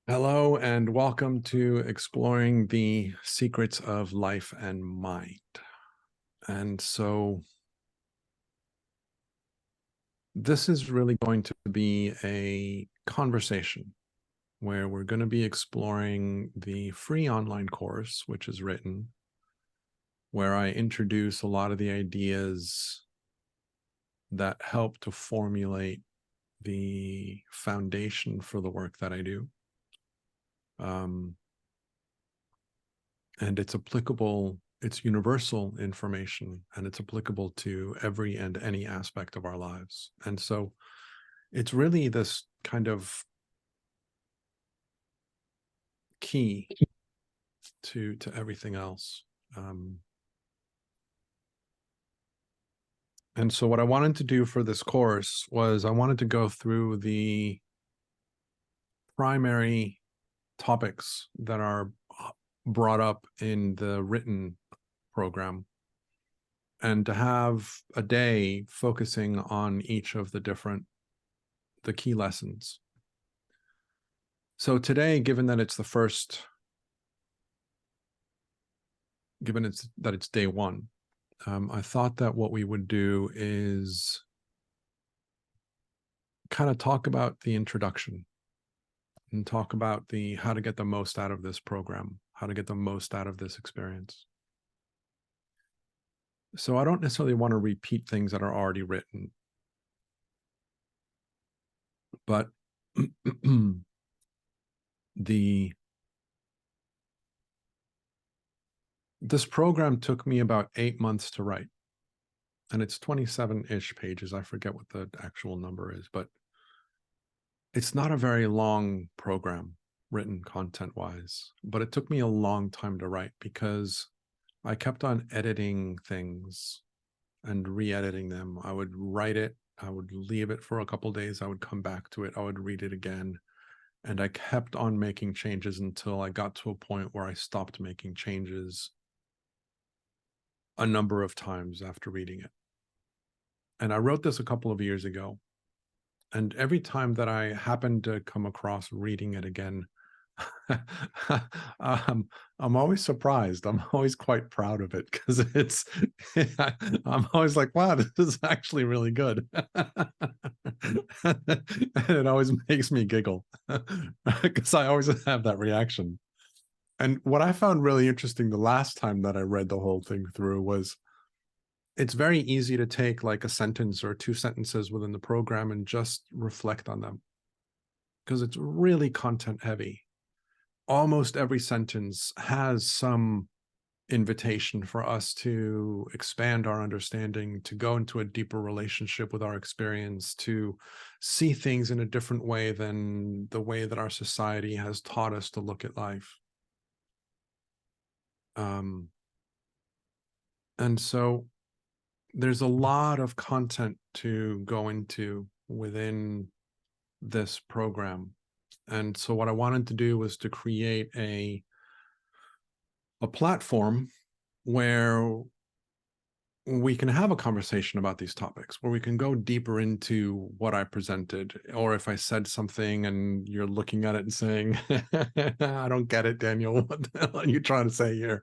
Hello and welcome to Exploring the Secrets of Life and Mind. And so this is really going to be a conversation where we're going to be exploring the free online course, which is written, where I introduce a lot of the ideas that help to formulate the foundation for the work that I do. And it's applicable, it's universal information, and it's applicable to every and any aspect of our lives. And so it's really this kind of key to everything else. And so what I wanted to do for this course was I wanted to go through the primary topics that are brought up in the written program, and to have a day focusing on each of the key lessons. So today, given that it's day one, I thought that what we would do is kind of talk about the introduction and talk about how to get the most out of this program, how to get the most out of this experience. So I don't necessarily want to repeat things that are already written, but this program took me about 8 months to write, and it's 27-ish pages. I forget what the actual number is, but it's not a very long program written content-wise, but it took me a long time to write because I kept on editing things and re-editing them. I would write it, I would leave it for a couple of days, I would come back to it, I would read it again, and I kept on making changes until I got to a point where I stopped making changes a number of times after reading it. And I wrote this a couple of years ago. And every time that I happen to come across reading it again, I'm always surprised. I'm always quite proud of it because I'm always like, wow, this is actually really good. And it always makes me giggle because I always have that reaction. And what I found really interesting the last time that I read the whole thing through was it's very easy to take like a sentence or two sentences within the program and just reflect on them because it's really content heavy. Almost every sentence has some invitation for us to expand our understanding, to go into a deeper relationship with our experience, to see things in a different way than the way that our society has taught us to look at life. And so there's a lot of content to go into within this program. And so what I wanted to do was to create a platform where we can have a conversation about these topics, where we can go deeper into what I presented. Or if I said something and you're looking at it and saying, I don't get it, Daniel, what the hell are you trying to say here?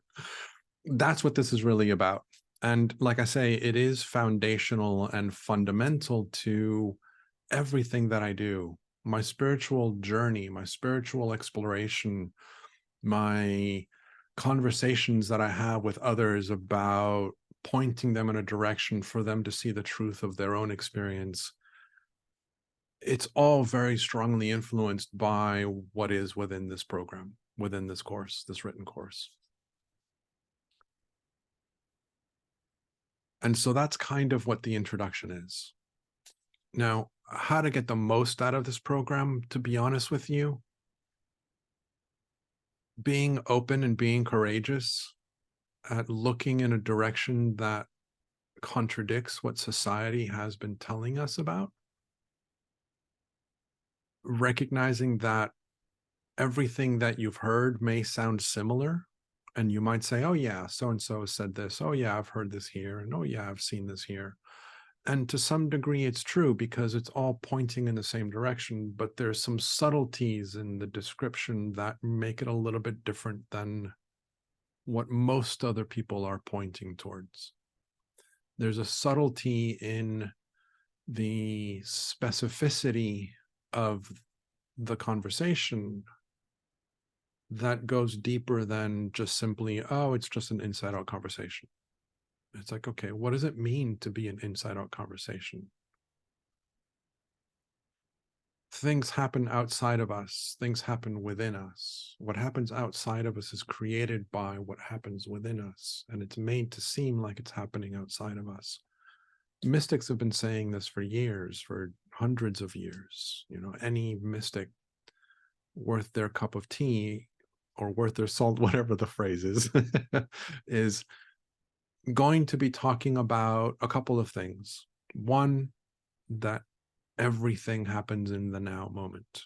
That's what this is really about. And like I say, it is foundational and fundamental to everything that I do. My spiritual journey, my spiritual exploration, my conversations that I have with others about pointing them in a direction for them to see the truth of their own experience. It's all very strongly influenced by what is within this program, within this course, this written course. And so that's kind of what the introduction is. Now, how to get the most out of this program, to be honest with you, being open and being courageous at looking in a direction that contradicts what society has been telling us about, recognizing that everything that you've heard may sound similar, and you might say, oh yeah, so-and-so said this, oh yeah, I've heard this here, and oh yeah, I've seen this here. And to some degree, it's true because it's all pointing in the same direction, but there's some subtleties in the description that make it a little bit different than what most other people are pointing towards. There's a subtlety in the specificity of the conversation that goes deeper than just simply, oh, it's just an inside out conversation. It's like, okay, what does it mean to be an inside out conversation? Things happen outside of us, things happen within us. What happens outside of us is created by what happens within us, and it's made to seem like it's happening outside of us. Mystics have been saying this for years, for hundreds of years. You know, any mystic worth their cup of tea or worth their salt, whatever the phrase is going to be talking about a couple of things. One, that everything happens in the now moment.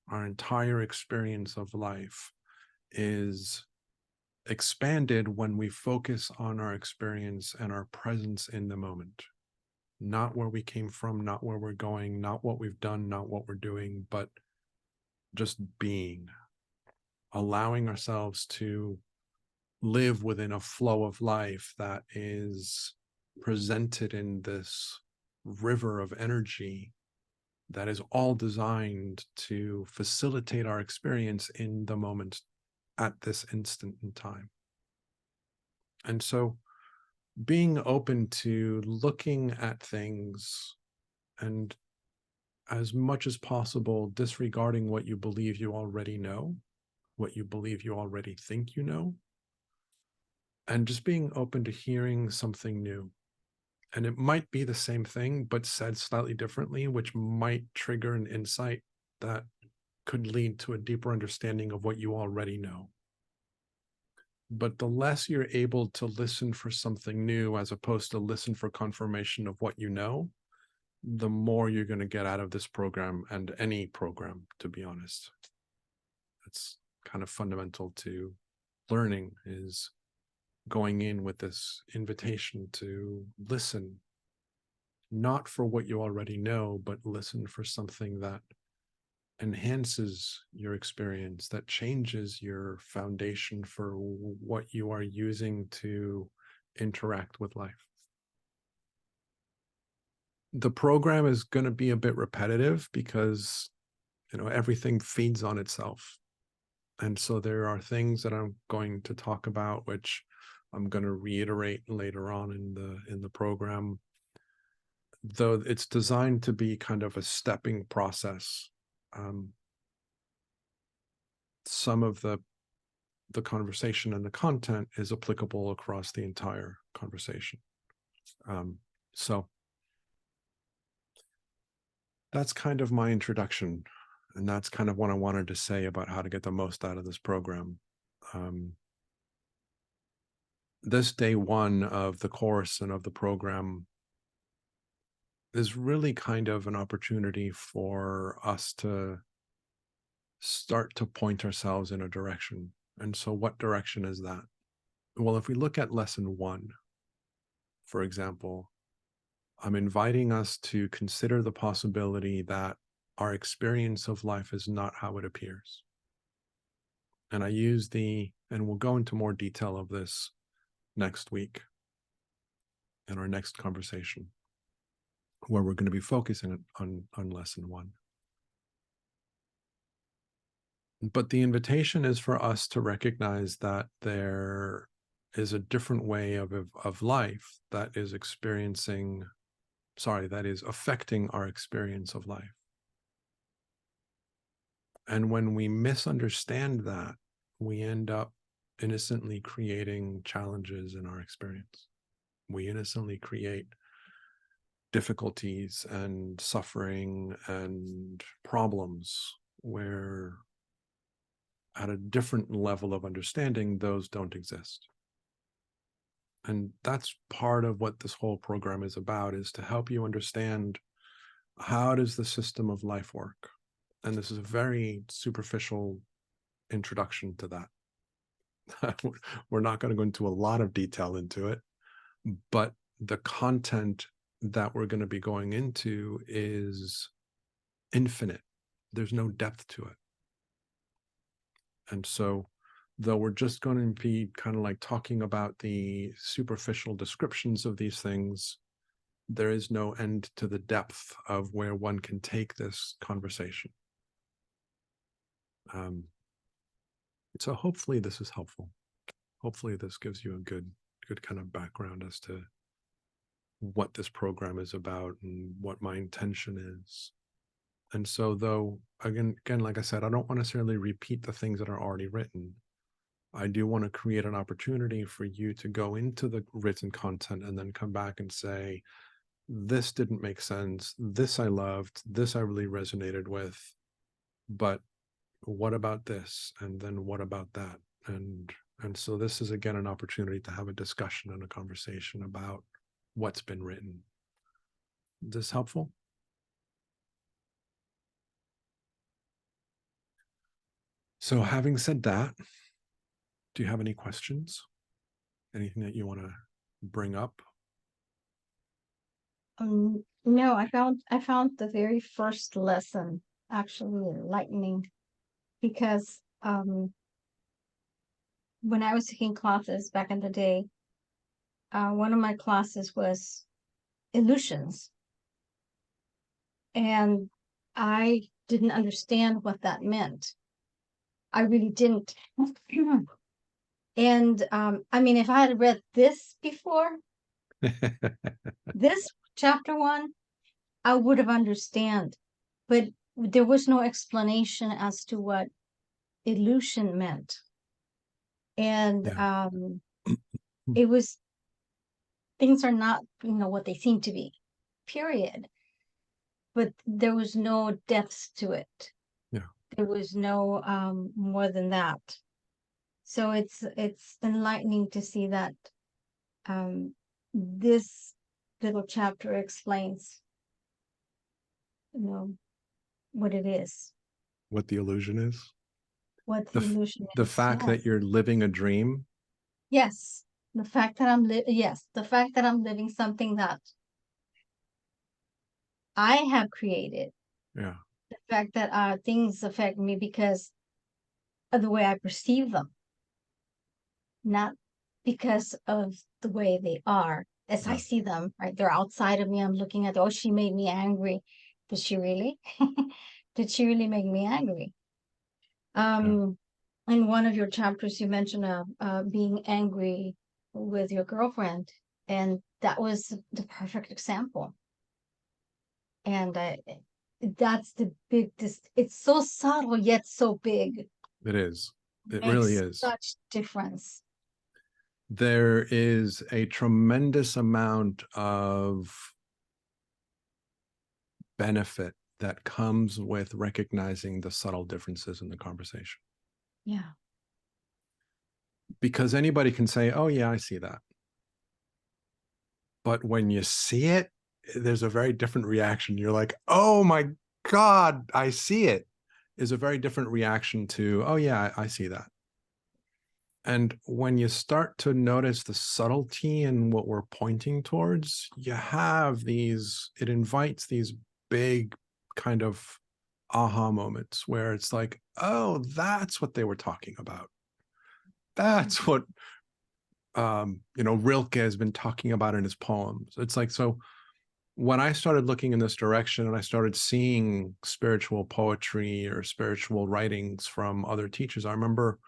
Our entire experience of life is expanded when we focus on our experience and our presence in the moment. Not where we came from, not where we're going, not what we've done, not what we're doing, but just being, allowing ourselves to live within a flow of life that is presented in this river of energy that is all designed to facilitate our experience in the moment at this instant in time. And so being open to looking at things and as much as possible disregarding what you believe you already know, what you believe you already think you know, and just being open to hearing something new. And it might be the same thing, but said slightly differently, which might trigger an insight that could lead to a deeper understanding of what you already know. But the less you're able to listen for something new, as opposed to listen for confirmation of what you know, the more you're going to get out of this program and any program, to be honest. That's kind of fundamental to learning, is going in with this invitation to listen, not for what you already know, but listen for something that enhances your experience, that changes your foundation for what you are using to interact with life. The program is going to be a bit repetitive because, you know, everything feeds on itself. And so there are things that I'm going to talk about, which I'm going to reiterate later on in the program, though it's designed to be kind of a stepping process. Some of the conversation and the content is applicable across the entire conversation. So that's kind of my introduction. And that's kind of what I wanted to say about how to get the most out of this program. This day one of the course and of the program is really kind of an opportunity for us to start to point ourselves in a direction. And so what direction is that? Well, if we look at lesson one, for example, I'm inviting us to consider the possibility that our experience of life is not how it appears. And I use and we'll go into more detail of this next week in our next conversation, where we're going to be focusing on lesson one. But the invitation is for us to recognize that there is a different way of life that is affecting our experience of life. And when we misunderstand that, we end up innocently creating challenges in our experience. We innocently create difficulties and suffering and problems where, at a different level of understanding, those don't exist. And that's part of what this whole program is about, is to help you understand, how does the system of life work? And this is a very superficial introduction to that. We're not going to go into a lot of detail into it, but the content that we're going to be going into is infinite. There's no depth to it. And so, though we're just going to be kind of like talking about the superficial descriptions of these things, there is no end to the depth of where one can take this conversation. So hopefully this is helpful. Hopefully this gives you a good kind of background as to what this program is about and what my intention is. And so, though, again, like I said, I don't want to necessarily repeat the things that are already written. I do want to create an opportunity for you to go into the written content and then come back and say, this didn't make sense. This I loved. This I really resonated with. But what about this? And then what about that? And so this is, again, an opportunity to have a discussion and a conversation about what's been written. Is this helpful? So having said that, do you have any questions? Anything that you want to bring up? No, I found the very first lesson actually enlightening, because when I was taking classes back in the day, one of my classes was illusions, and I didn't understand what that meant. I really didn't. And I mean, if I had read this before, this chapter 1, I would have understand, but there was no explanation as to what illusion meant. And Yeah. it was, things are not, what they seem to be, period. But there was no depth to it. Yeah. There was no more than that. So it's enlightening to see that this little chapter explains, what it is, What the illusion is? what the illusion The is. fact that you're living a dream? Yes, the fact that I'm living something that I have created. Yeah. The fact that things affect me because of the way I perceive them, not because of the way they are as I Yeah. see them, right? They're outside of me. I'm looking at, oh, she made me angry. Did she really? Did she really make me angry? Yeah. In one of your chapters, you mentioned being angry with your girlfriend, and that was the perfect example. And that's the big, it's so subtle yet so big. It is. It really Makes is. such difference. There is a tremendous amount of benefit that comes with recognizing the subtle differences in the conversation. Yeah. Because anybody can say, oh, yeah, I see that. But when you see it, there's a very different reaction. You're like, oh my God, I see it, is a very different reaction to, oh yeah, I see that. And when you start to notice the subtlety in what we're pointing towards, you have these, it invites these big kind of aha moments where it's like, oh, that's what they were talking about. That's what Rilke has been talking about in his poems. It's like, so when I started looking in this direction and I started seeing spiritual poetry or spiritual writings from other teachers, I remember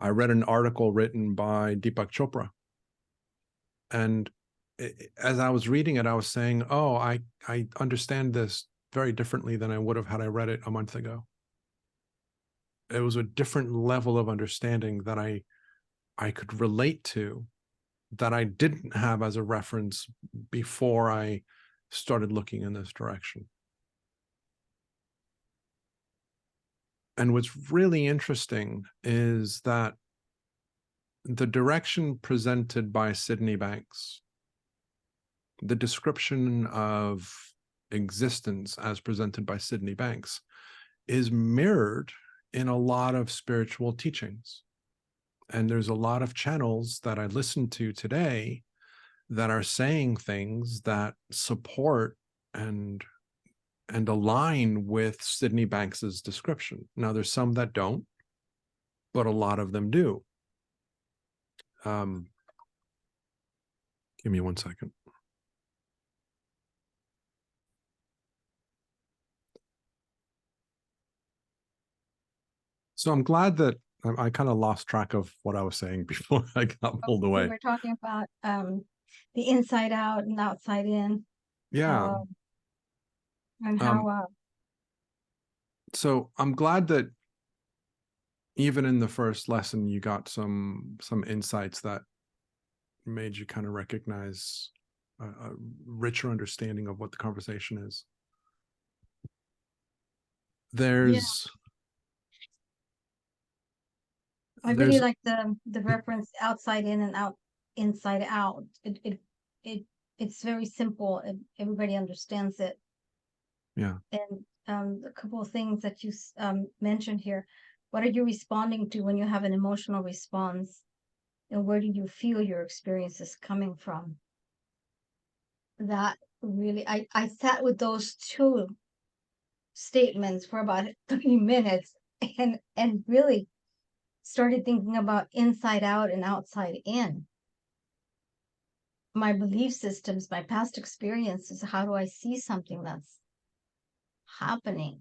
I read an article written by Deepak Chopra. And as I was reading it, I was saying, oh, I understand this very differently than I would have had I read it a month ago. It was a different level of understanding that I could relate to, that I didn't have as a reference before I started looking in this direction. And what's really interesting is that the direction presented by Sydney Banks, the description of existence as presented by Sydney Banks, is mirrored in a lot of spiritual teachings. And there's a lot of channels that I listen to today that are saying things that support and align with Sydney Banks's description. Now, there's some that don't, but a lot of them do. Give me 1 second. So I'm glad that I kind of lost track of what I was saying before I got pulled We away. were talking about the inside out and outside in. Yeah. And how So I'm glad that even in the first lesson, you got some insights that made you kind of recognize a richer understanding of what the conversation is. There's I really like the reference outside in and out inside out. It's very simple and everybody understands it. Yeah. And a couple of things that you mentioned here. What are you responding to when you have an emotional response? And where do you feel your experience is coming from? That really, I sat with those two statements for about 3 minutes and really started thinking about inside out and outside in. My belief systems, my past experiences, how do I see something that's happening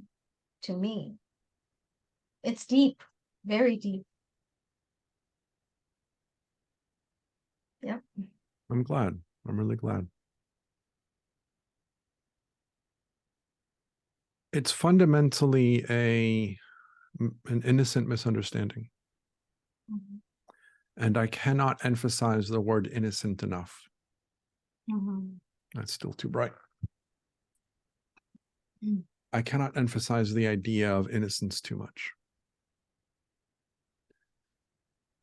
to me? It's deep, very deep. Yep. I'm glad. I'm really glad. It's fundamentally an innocent misunderstanding. Mm-hmm. And I cannot emphasize the word innocent enough. Mm-hmm. That's still too bright. Mm-hmm. I cannot emphasize the idea of innocence too much.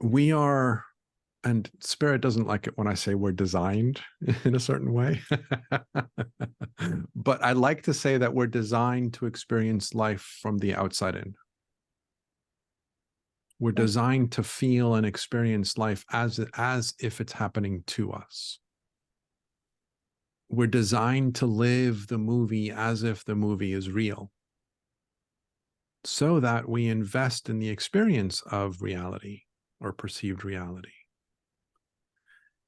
We are, and Spirit doesn't like it when I say we're designed in a certain way. But I like to say that we're designed to experience life from the outside in. We're designed to feel and experience life as if it's happening to us. We're designed to live the movie as if the movie is real, so that we invest in the experience of reality or perceived reality.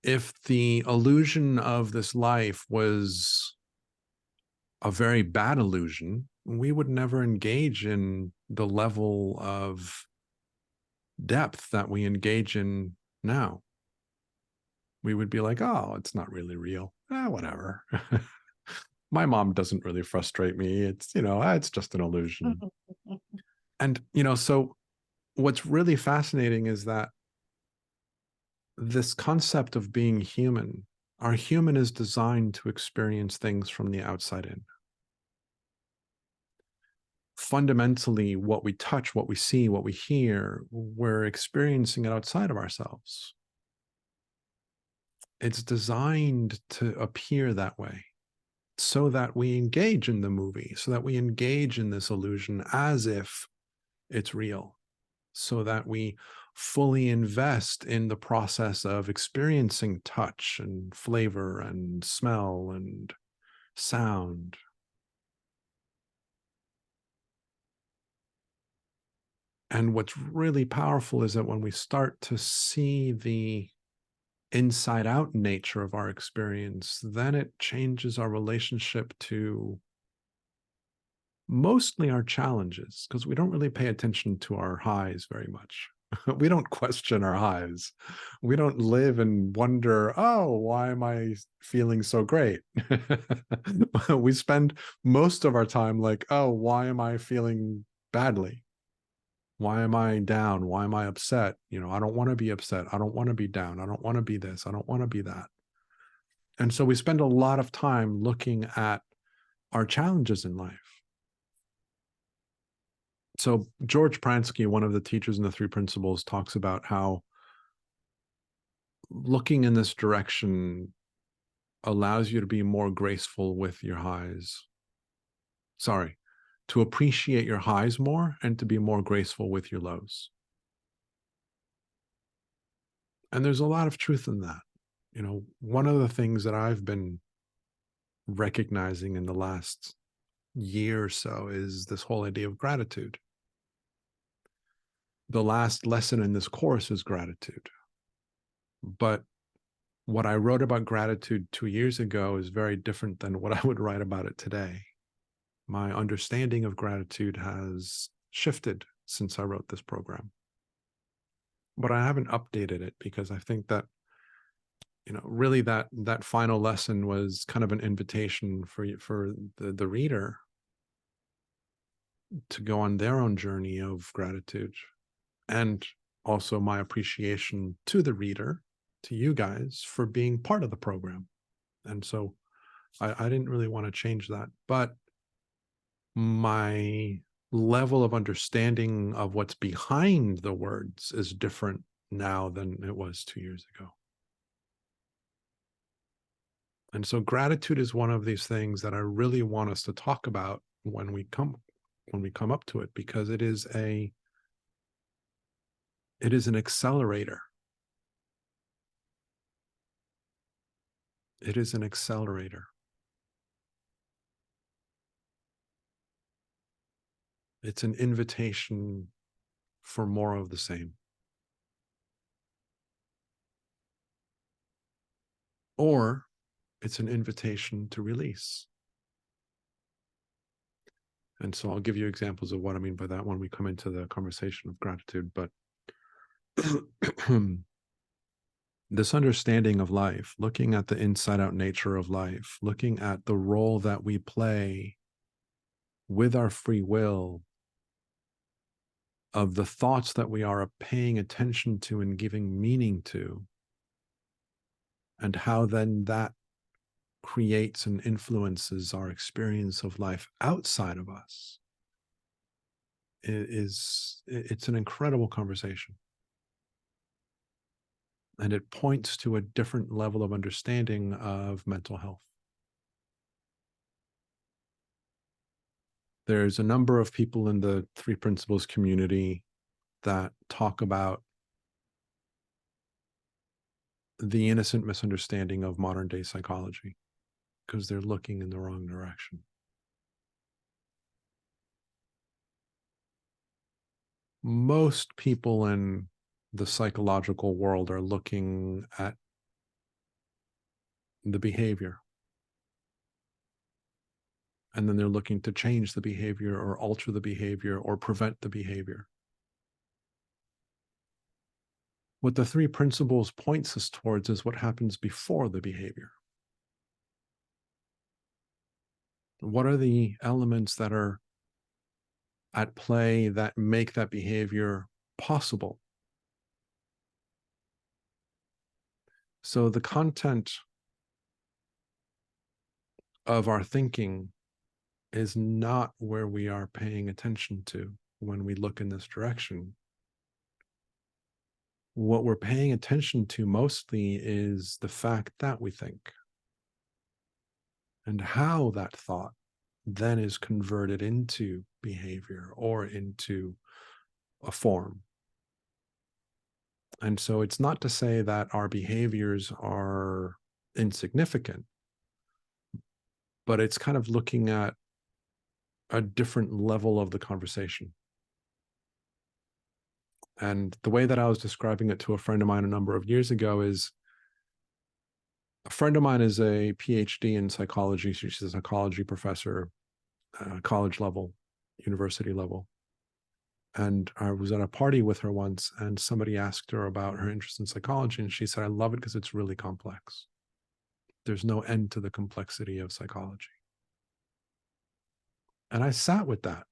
If the illusion of this life was a very bad illusion, we would never engage in the level of depth that we engage in now. We would be like, oh, it's not really real. Whatever. My mom doesn't really frustrate me. It's, it's just an illusion. And, so what's really fascinating is that this concept of being human, our human is designed to experience things from the outside in. Fundamentally, what we touch, what we see, what we hear, we're experiencing it outside of ourselves. It's designed to appear that way so that we engage in the movie, so that we engage in this illusion as if it's real, so that we fully invest in the process of experiencing touch and flavor and smell and sound. And what's really powerful is that when we start to see the inside out nature of our experience, then it changes our relationship to mostly our challenges, because we don't really pay attention to our highs very much. We don't question our highs. We don't live and wonder, oh, why am I feeling so great? We spend most of our time like, oh, why am I feeling badly? Why am I down? Why am I upset? I don't want to be upset. I don't want to be down. I don't want to be this. I don't want to be that. And so we spend a lot of time looking at our challenges in life. So George Pransky, one of the teachers in the Three Principles, talks about how looking in this direction allows you to be more graceful with your highs. Sorry, to appreciate your highs more and to be more graceful with your lows. And there's a lot of truth in that. one of the things that I've been recognizing in the last year or so is this whole idea of gratitude. The last lesson in this course is gratitude. But what I wrote about gratitude 2 years ago is very different than what I would write about it today. My understanding of gratitude has shifted since I wrote this program. But I haven't updated it because I think that, really that final lesson was kind of an invitation for the reader to go on their own journey of gratitude, and also my appreciation to the reader, to you guys, for being part of the program. And so I didn't really want to change that, but my level of understanding of what's behind the words is different now than it was 2 years ago. And so gratitude is one of these things that I really want us to talk about when we come up to it, because it is an accelerator. It is an accelerator. It's an invitation for more of the same. Or it's an invitation to release. And so I'll give you examples of what I mean by that when we come into the conversation of gratitude. But this understanding of life, looking at the inside out nature of life, looking at the role that we play with our free will, of the thoughts that we are paying attention to and giving meaning to, and how then that creates and influences our experience of life outside of us, it's an incredible conversation. And it points to a different level of understanding of mental health. There's a number of people in the Three Principles community that talk about the innocent misunderstanding of modern day psychology, because they're looking in the wrong direction. Most people in the psychological world are looking at the behavior, and then they're looking to change the behavior or alter the behavior or prevent the behavior. What the Three Principles points us towards is what happens before the behavior. What are the elements that are at play that make that behavior possible? So the content of our thinking is not where we are paying attention to when we look in this direction. What we're paying attention to mostly is the fact that we think, and how that thought then is converted into behavior or into a form. And so it's not to say that our behaviors are insignificant, but it's kind of looking at a different level of the conversation. And the way that I was describing it to a friend of mine a number of years ago is, a friend of mine is a PhD in psychology. She's a psychology professor, college level, university level. And I was at a party with her once, and somebody asked her about her interest in psychology. And she said, I love it because it's really complex. There's no end to the complexity of psychology. And I sat with that.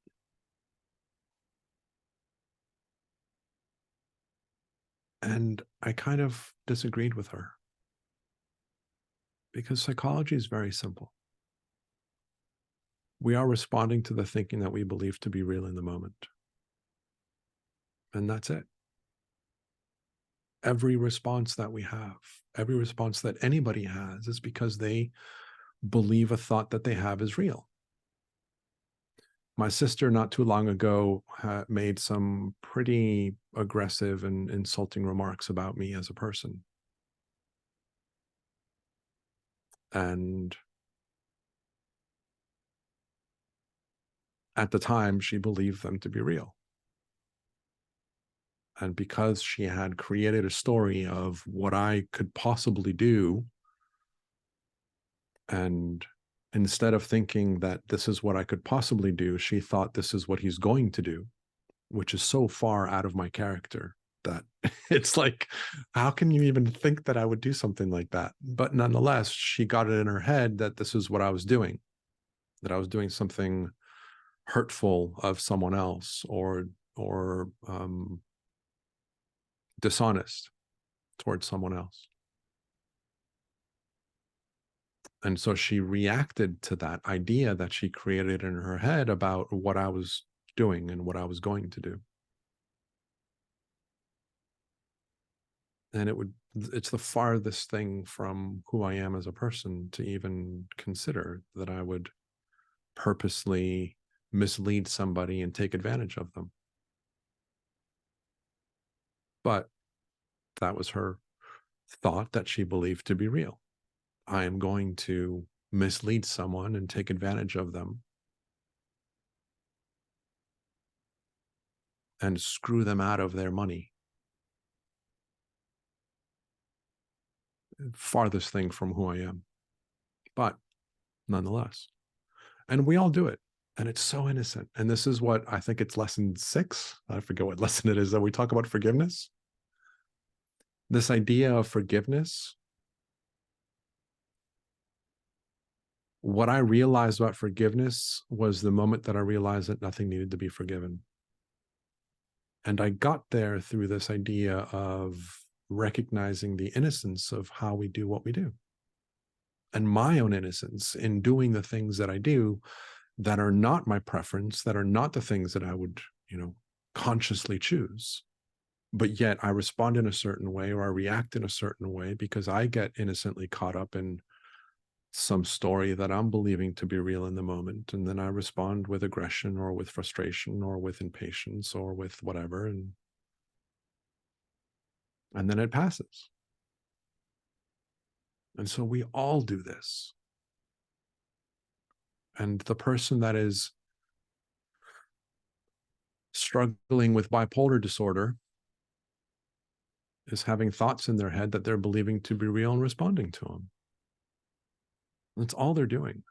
And I kind of disagreed with her, because psychology is very simple. We are responding to the thinking that we believe to be real in the moment. And that's it. Every response that we have, every response that anybody has, is because they believe a thought that they have is real. My sister, not too long ago, made some pretty aggressive and insulting remarks about me as a person. And at the time, she believed them to be real. And because she had created a story of what I could possibly do, and instead of thinking that this is what I could possibly do, she thought this is what he's going to do, which is so far out of my character that it's like, how can you even think that I would do something like that? But nonetheless, she got it in her head that this is what I was doing, that I was doing something hurtful of someone else, or dishonest towards someone else. And so she reacted to that idea that she created in her head about what I was doing and what I was going to do. And it's the farthest thing from who I am as a person to even consider that I would purposely mislead somebody and take advantage of them. But that was her thought that she believed to be real. I am going to mislead someone and take advantage of them and screw them out of their money. Farthest thing from who I am. But nonetheless, and we all do it. And it's so innocent. And this is what I think it's lesson 6. I forget what lesson it is that we talk about forgiveness. This idea of forgiveness. What I realized about forgiveness was the moment that I realized that nothing needed to be forgiven. And I got there through this idea of recognizing the innocence of how we do what we do. And my own innocence in doing the things that I do that are not my preference, that are not the things that I would, consciously choose. But yet I respond in a certain way, or I react in a certain way because I get innocently caught up in some story that I'm believing to be real in the moment. And then I respond with aggression or with frustration or with impatience or with whatever. And then it passes. And so we all do this. And the person that is struggling with bipolar disorder is having thoughts in their head that they're believing to be real and responding to them. That's all they're doing.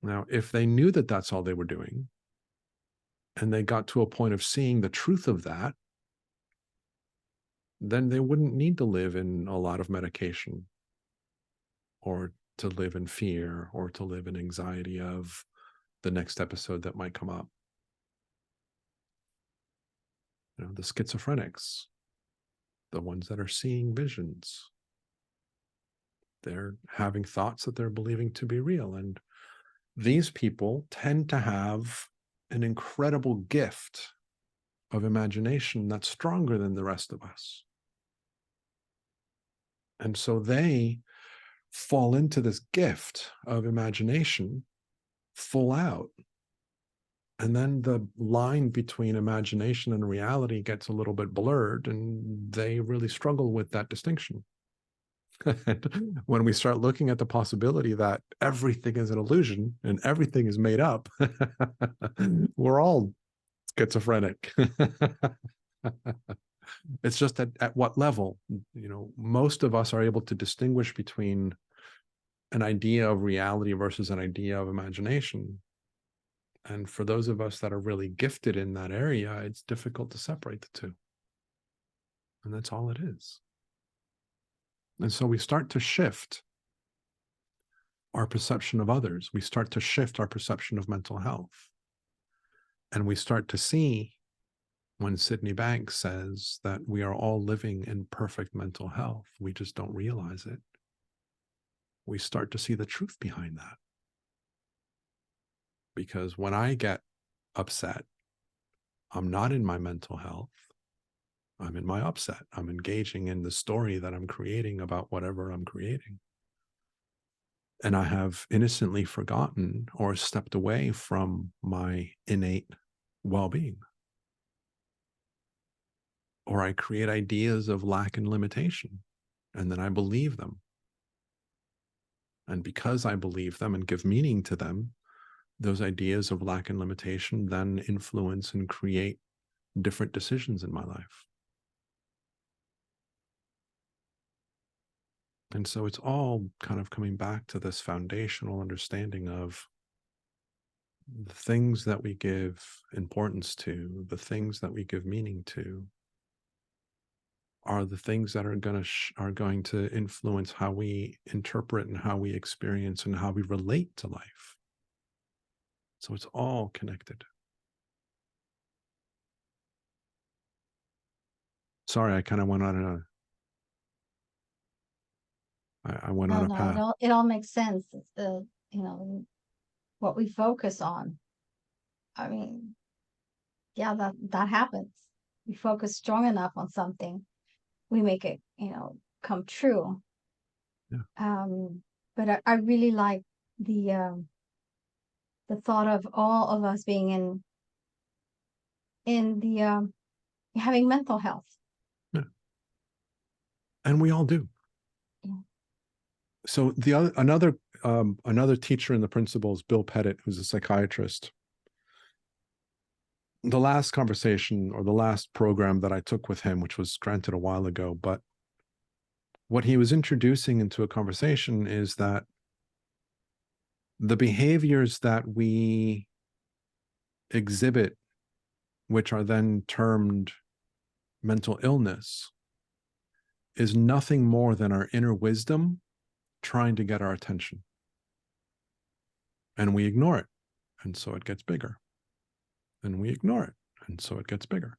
Now, if they knew that that's all they were doing, and they got to a point of seeing the truth of that, then they wouldn't need to live in a lot of medication, or to live in fear, or to live in anxiety of the next episode that might come up. The schizophrenics, the ones that are seeing visions, they're having thoughts that they're believing to be real. And these people tend to have an incredible gift of imagination that's stronger than the rest of us. And so they fall into this gift of imagination full out. And then the line between imagination and reality gets a little bit blurred, and they really struggle with that distinction. When we start looking at the possibility that everything is an illusion and everything is made up, we're all schizophrenic. It's just at what level. Most of us are able to distinguish between an idea of reality versus an idea of imagination. And for those of us that are really gifted in that area, it's difficult to separate the two. And that's all it is. And so we start to shift our perception of others. We start to shift our perception of mental health. And we start to see when Sydney Banks says that we are all living in perfect mental health, we just don't realize it. We start to see the truth behind that. Because when I get upset, I'm not in my mental health. I'm in my upset. I'm engaging in the story that I'm creating about whatever I'm creating. And I have innocently forgotten or stepped away from my innate well-being. Or I create ideas of lack and limitation And then I believe them. And because I believe them and give meaning to them, those ideas of lack and limitation then influence and create different decisions in my life. And so it's all kind of coming back to this foundational understanding of the things that we give importance to, the things that we give meaning to, are the things that are going to influence how we interpret and how we experience and how we relate to life. So it's all connected. Sorry, I kind of went on I went on No, a no, path. it all makes sense. It's what we focus on. I mean, yeah, that happens. We focus strong enough on something, we make it, come true. Yeah. But I really like the thought of all of us being in the having mental health. Yeah. And we all do. Yeah. So another teacher in the principles, Bill Pettit, who's a psychiatrist. The last conversation or the last program that I took with him, which was granted a while ago, but what he was introducing into a conversation is that the behaviors that we exhibit, which are then termed mental illness, is nothing more than our inner wisdom trying to get our attention. And we ignore it. And so it gets bigger. And we ignore it. And so it gets bigger.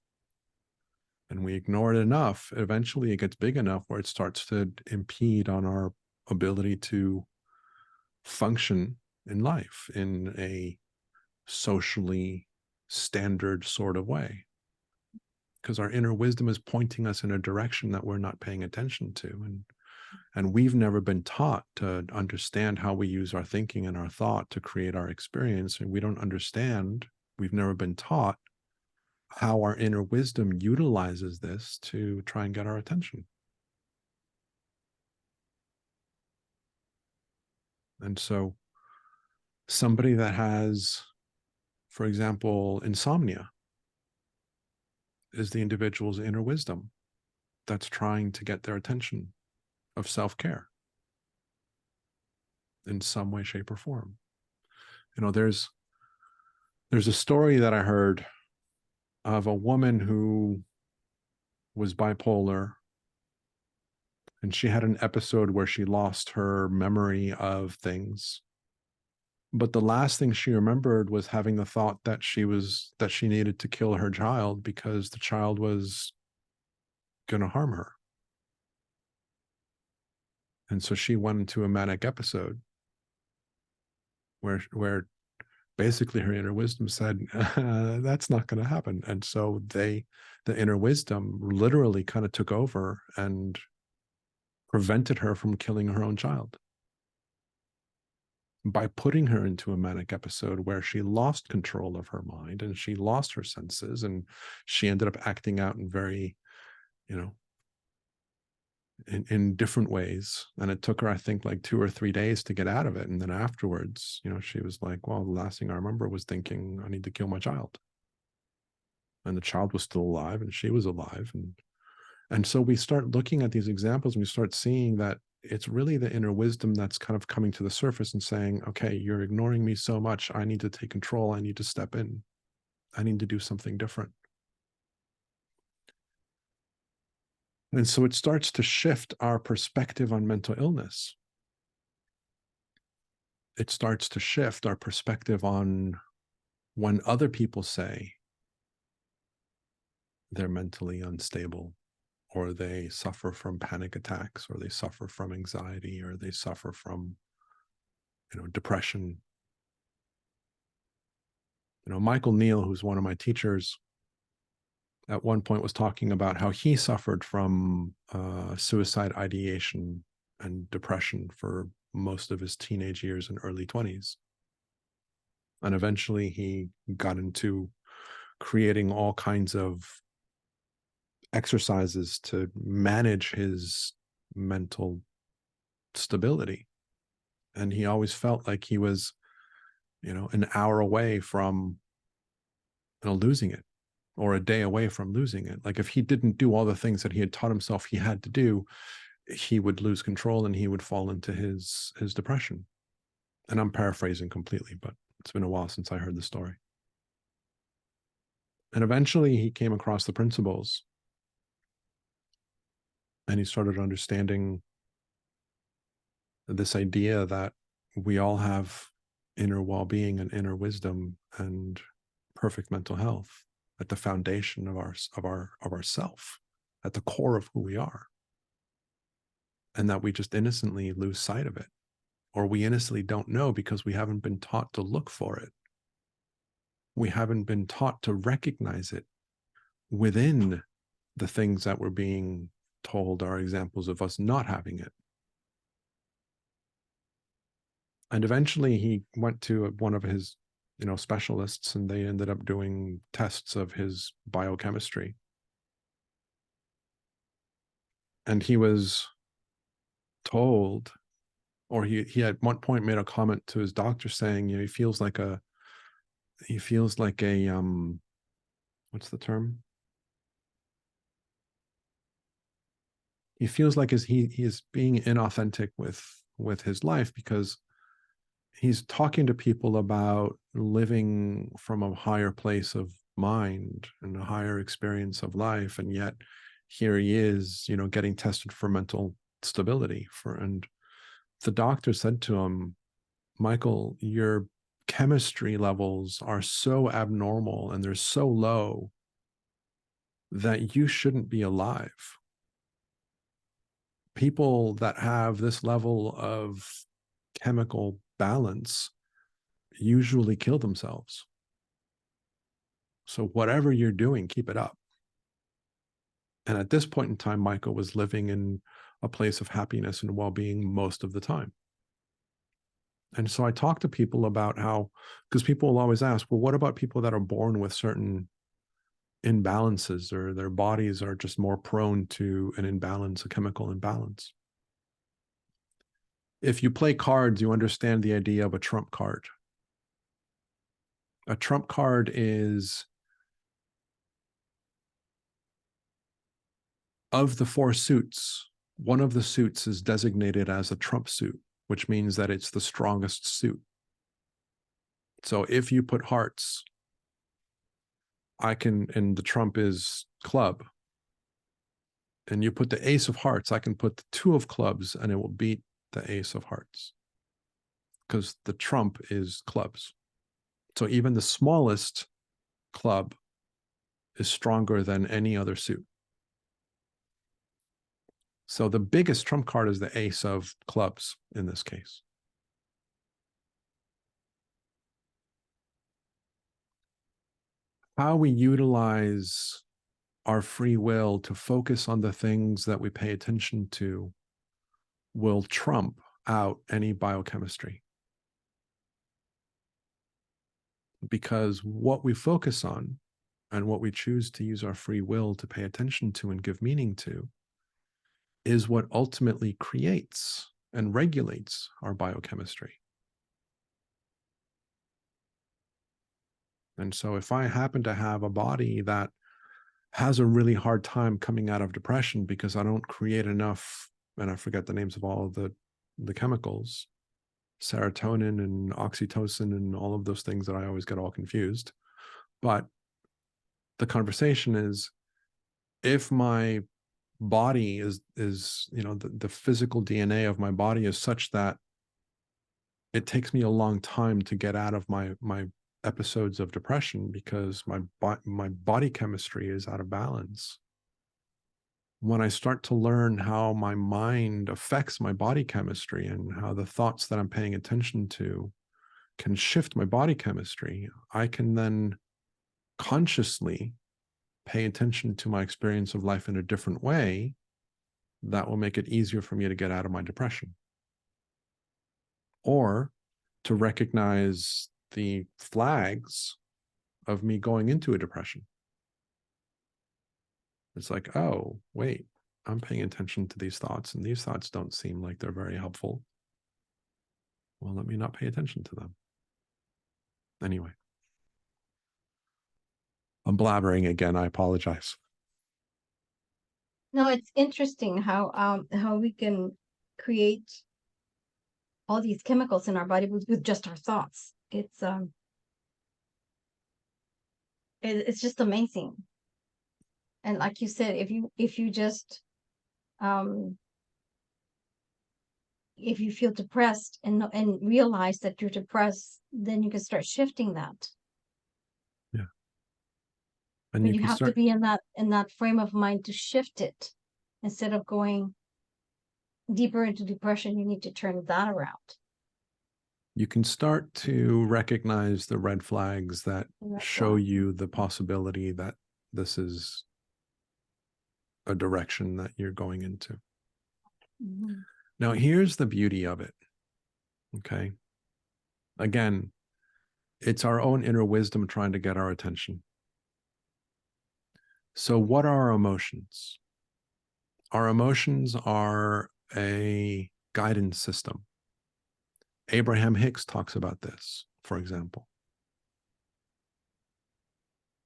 And we ignore it enough, eventually it gets big enough where it starts to impede on our ability to function in life in a socially standard sort of way. Because our inner wisdom is pointing us in a direction that we're not paying attention to. And we've never been taught to understand how we use our thinking and our thought to create our experience. And we don't understand, we've never been taught how our inner wisdom utilizes this to try and get our attention. And so somebody that has, for example, insomnia is the individual's inner wisdom that's trying to get their attention of self-care in some way, shape, or form. There's a story that I heard of a woman who was bipolar, and she had an episode where she lost her memory of things. But the last thing she remembered was having the thought that she needed to kill her child because the child was going to harm her. And so she went into a manic episode where basically her inner wisdom said, that's not going to happen. And so the inner wisdom literally kind of took over and prevented her from killing her own child by putting her into a manic episode where she lost control of her mind and she lost her senses, and she ended up acting out in very, in different ways. And it took her, I think, like 2 or 3 days to get out of it. And then afterwards, she was like, well, the last thing I remember was thinking I need to kill my child. And the child was still alive and she was alive. And so we start looking at these examples and we start seeing that it's really the inner wisdom that's kind of coming to the surface and saying, okay, you're ignoring me so much. I need to take control. I need to step in. I need to do something different. And so it starts to shift our perspective on mental illness. It starts to shift our perspective on when other people say they're mentally unstable, or they suffer from panic attacks, or they suffer from anxiety, or they suffer from, depression. Michael Neal, who's one of my teachers, at one point was talking about how he suffered from suicide ideation and depression for most of his teenage years and early 20s. And eventually he got into creating all kinds of exercises to manage his mental stability. And he always felt like he was, an hour away from, losing it, or a day away from losing it. Like if he didn't do all the things that he had taught himself he had to do, he would lose control and he would fall into his depression. And I'm paraphrasing completely, but it's been a while since I heard the story. And eventually he came across the principles and he started understanding this idea that we all have inner well-being and inner wisdom and perfect mental health at the foundation of our self, at the core of who we are, and that we just innocently lose sight of it, or we innocently don't know because we haven't been taught to look for it. We haven't been taught to recognize it within the things that we're being told are examples of us not having it. And eventually he went to one of his, specialists, and they ended up doing tests of his biochemistry. And he was told, or he at one point made a comment to his doctor saying, he feels like a what's the term? He feels like he is being inauthentic with his life, because he's talking to people about living from a higher place of mind and a higher experience of life, and yet here he is, getting tested for mental stability. And the doctor said to him, Michael, your chemistry levels are so abnormal and they're so low that you shouldn't be alive. People that have this level of chemical balance usually kill themselves. So whatever you're doing, keep it up. And at this point in time, Michael was living in a place of happiness and well-being most of the time. And so I talk to people about how, because people will always ask, well, what about people that are born with certain imbalances, or their bodies are just more prone to an imbalance, a chemical imbalance? If you play cards, you understand the idea of a trump card. A trump card is, of the four suits, one of the suits is designated as a trump suit, which means that it's the strongest suit. So if you put hearts, and the trump is club, and you put the ace of hearts, I can put the two of clubs and it will beat the ace of hearts, because the trump is clubs. So even the smallest club is stronger than any other suit. So the biggest trump card is the ace of clubs in this case. How we utilize our free will to focus on the things that we pay attention to will trump out any biochemistry. Because what we focus on and what we choose to use our free will to pay attention to and give meaning to is what ultimately creates and regulates our biochemistry. And so if I happen to have a body that has a really hard time coming out of depression because I don't create enough, and I forget the names of all of the chemicals, serotonin and oxytocin and all of those things that I always get all confused. But the conversation is, if my body is the physical DNA of my body is such that it takes me a long time to get out of my episodes of depression because my body chemistry is out of balance. When I start to learn how my mind affects my body chemistry and how the thoughts that I'm paying attention to can shift my body chemistry, I can then consciously pay attention to my experience of life in a different way that will make it easier for me to get out of my depression, or to recognize the flags of me going into a depression. It's like, oh, wait, I'm paying attention to these thoughts, and these thoughts don't seem like they're very helpful. Well, let me not pay attention to them. Anyway, I'm blabbering again. I apologize. No, it's interesting how we can create all these chemicals in our body with just our thoughts. It's just amazing. And like you said, if you just if you feel depressed and realize that you're depressed, then you can start shifting that. Yeah. And But you you can have to start, be in that frame of mind to shift it. Instead of going deeper into depression, you need to turn that around. you can start to recognize the red flags that Red show flag. you the possibility that this is a direction that you're going into. Mm-hmm. Now, here's the beauty of it. Okay. Again, it's our own inner wisdom trying to get our attention. So, what are our emotions? Our emotions are a guidance system. Abraham Hicks talks about this, for example.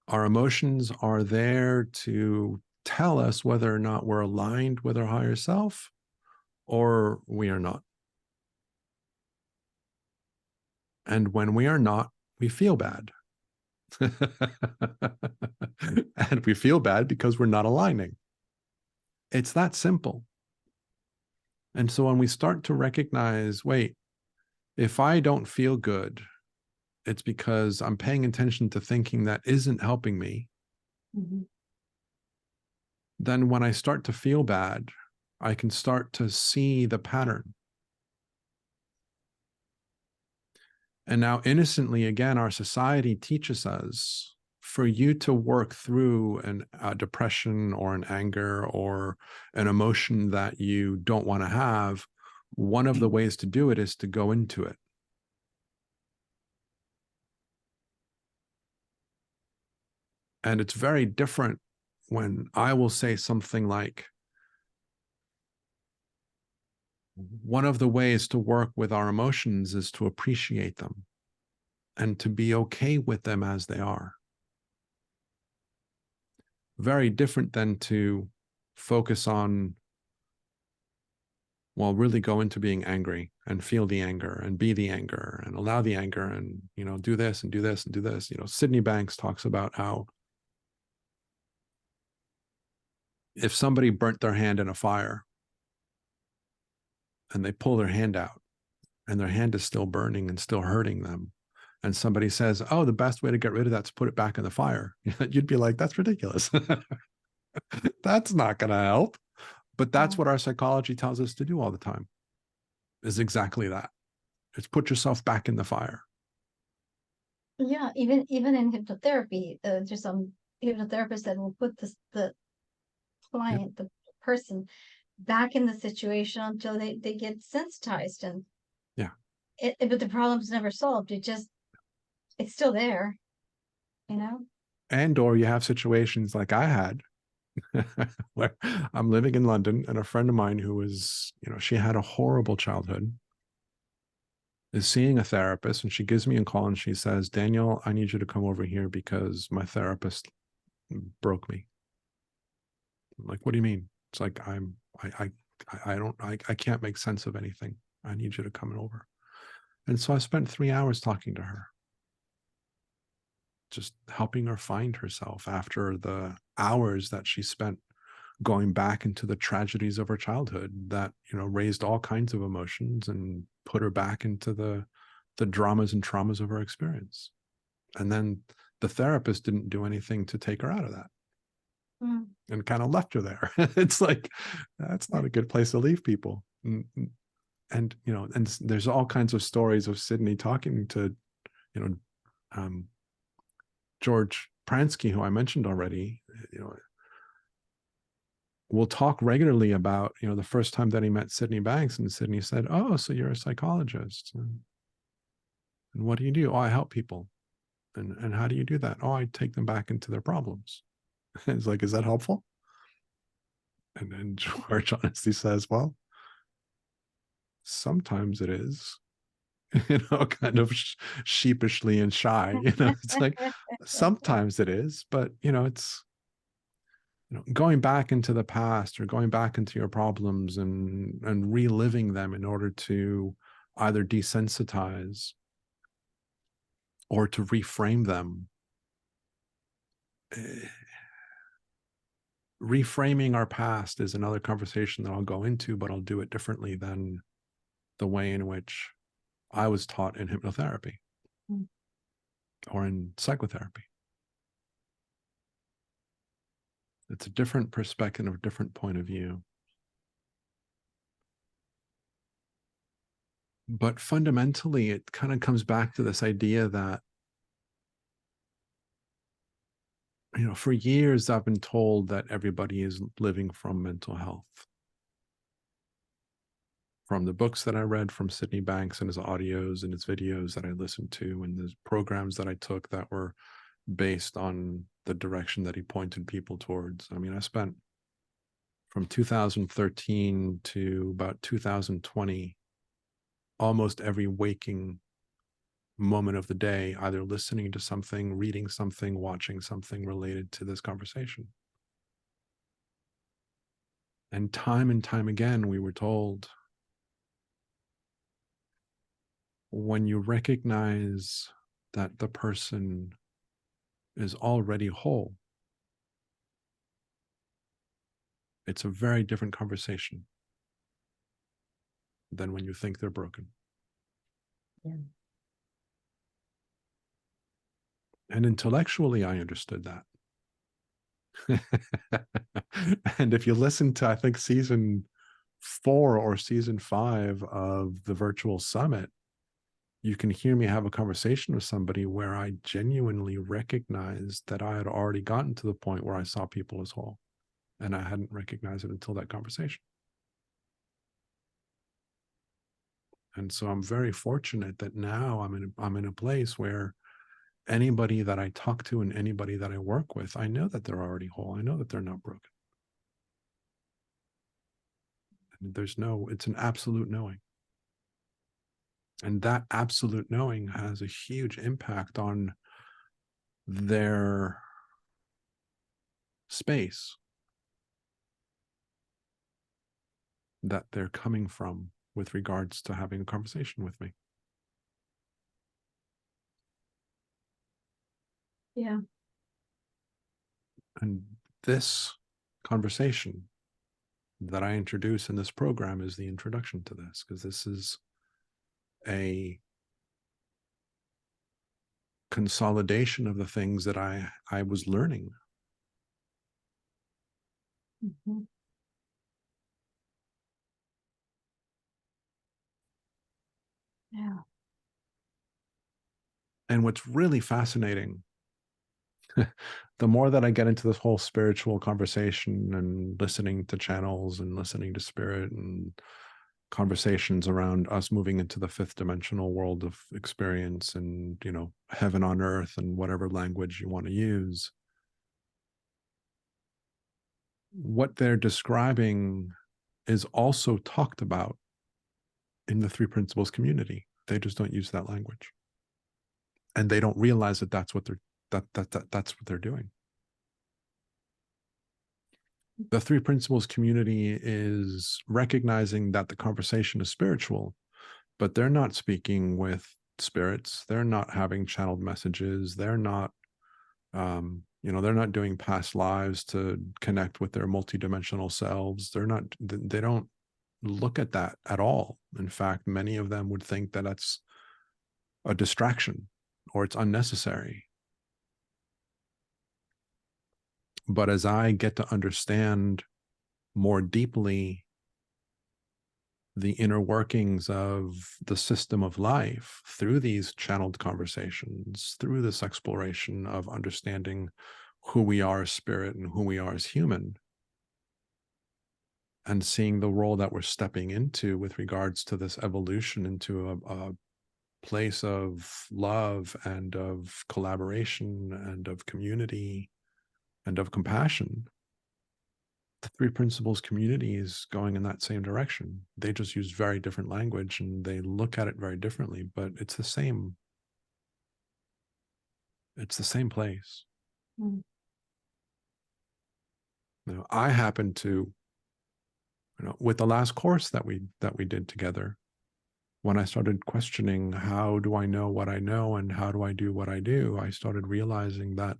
Our emotions are there to tell us whether or not we're aligned with our higher self or we are not. And when we are not, we feel bad. And we feel bad because we're not aligning. It's that simple. And so when we start to recognize, wait, if I don't feel good, it's because I'm paying attention to thinking that isn't helping me. Mm-hmm. Then when I start to feel bad, I can start to see the pattern. And now, innocently, again, our society teaches us for you to work through a depression or an anger or an emotion that you don't want to have. One of the ways to do it is to go into it. And it's very different when I will say something like, one of the ways to work with our emotions is to appreciate them and to be okay with them as they are. Very different than to focus on, well, really go into being angry and feel the anger and be the anger and allow the anger and, do this and do this and do this. Sydney Banks talks about how if somebody burnt their hand in a fire and they pull their hand out and their hand is still burning and still hurting them, and somebody says, oh, the best way to get rid of that's put it back in the fire, you'd be like, that's ridiculous. That's not going to help. But that's what our psychology tells us to do all the time, is exactly that. It's put yourself back in the fire. Yeah, even in hypnotherapy, there's some hypnotherapists that will put the Yep. client, the person, back in the situation until they get sensitized, and Yeah. but the problem's never solved. It's still there, you know. And or you have situations like I had where I'm living in London and a friend of mine who was, she had a horrible childhood, is seeing a therapist, and she gives me a call and she says, Daniel, I need you to come over here because my therapist broke me. I'm like, what do you mean? It's like, I can't make sense of anything. I need you to come over. And so I spent 3 hours talking to her, just helping her find herself after the hours that she spent going back into the tragedies of her childhood that, raised all kinds of emotions and put her back into the dramas and traumas of her experience. And then the therapist didn't do anything to take her out of that. Mm. And kind of left her there. It's like, that's not a good place to leave people. And there's all kinds of stories of Sydney talking to, um, George Pransky, who I mentioned already, will talk regularly about, the first time that he met Sydney Banks, and Sydney said, oh, so you're a psychologist. And what do you do? Oh, I help people. And how do you do that? Oh, I take them back into their problems. It's like, is that helpful? And then George honestly says, well, sometimes it is, kind of sheepishly and shy. It's like, sometimes it is, but, it's, going back into the past or going back into your problems and reliving them in order to either desensitize or to reframe them. Reframing our past is another conversation that I'll go into, but I'll do it differently than the way in which I was taught in hypnotherapy or in psychotherapy. It's a different perspective, a different point of view. But fundamentally, it kind of comes back to this idea that, for years, I've been told that everybody is living from mental health. From the books that I read from Sydney Banks and his audios and his videos that I listened to and the programs that I took that were based on the direction that he pointed people towards. I mean, I spent from 2013 to about 2020, almost every waking moment of the day, either listening to something, reading something, watching something related to this conversation. And time again, we were told, when you recognize that the person is already whole, it's a very different conversation than when you think they're broken. Yeah. And intellectually, I understood that. And if you listen to, I think, season 4 or season 5 of the virtual summit, you can hear me have a conversation with somebody where I genuinely recognized that I had already gotten to the point where I saw people as whole, and I hadn't recognized it until that conversation. And so I'm very fortunate that now I'm in a place where anybody that I talk to and anybody that I work with, I know that they're already whole. I know that they're not broken. And it's an absolute knowing. And that absolute knowing has a huge impact on their space that they're coming from with regards to having a conversation with me. Yeah. And this conversation that I introduce in this program is the introduction to this, because this is a consolidation of the things that I was learning. Mm-hmm. Yeah. And what's really fascinating, the more that I get into this whole spiritual conversation and listening to channels and listening to spirit and conversations around us moving into the 5th dimensional world of experience and, heaven on earth and whatever language you want to use, what they're describing is also talked about in the 3 principles community. They just don't use that language. And they don't realize that that's what that's what they're doing. The 3 principles community is recognizing that the conversation is spiritual, but they're not speaking with spirits. They're not having channeled messages. They're not, they're not doing past lives to connect with their multidimensional selves. They don't look at that at all. In fact, many of them would think that that's a distraction or it's unnecessary. But as I get to understand more deeply the inner workings of the system of life through these channeled conversations, through this exploration of understanding who we are as spirit and who we are as human, and seeing the role that we're stepping into with regards to this evolution into a place of love and of collaboration and of community and of compassion, the three principles community is going in that same direction. They just use very different language and they look at it very differently, but it's the same. It's the same place. Mm. Now, I happen to, with the last course that we did together, when I started questioning how do I know what I know and how do I do what I do, I started realizing that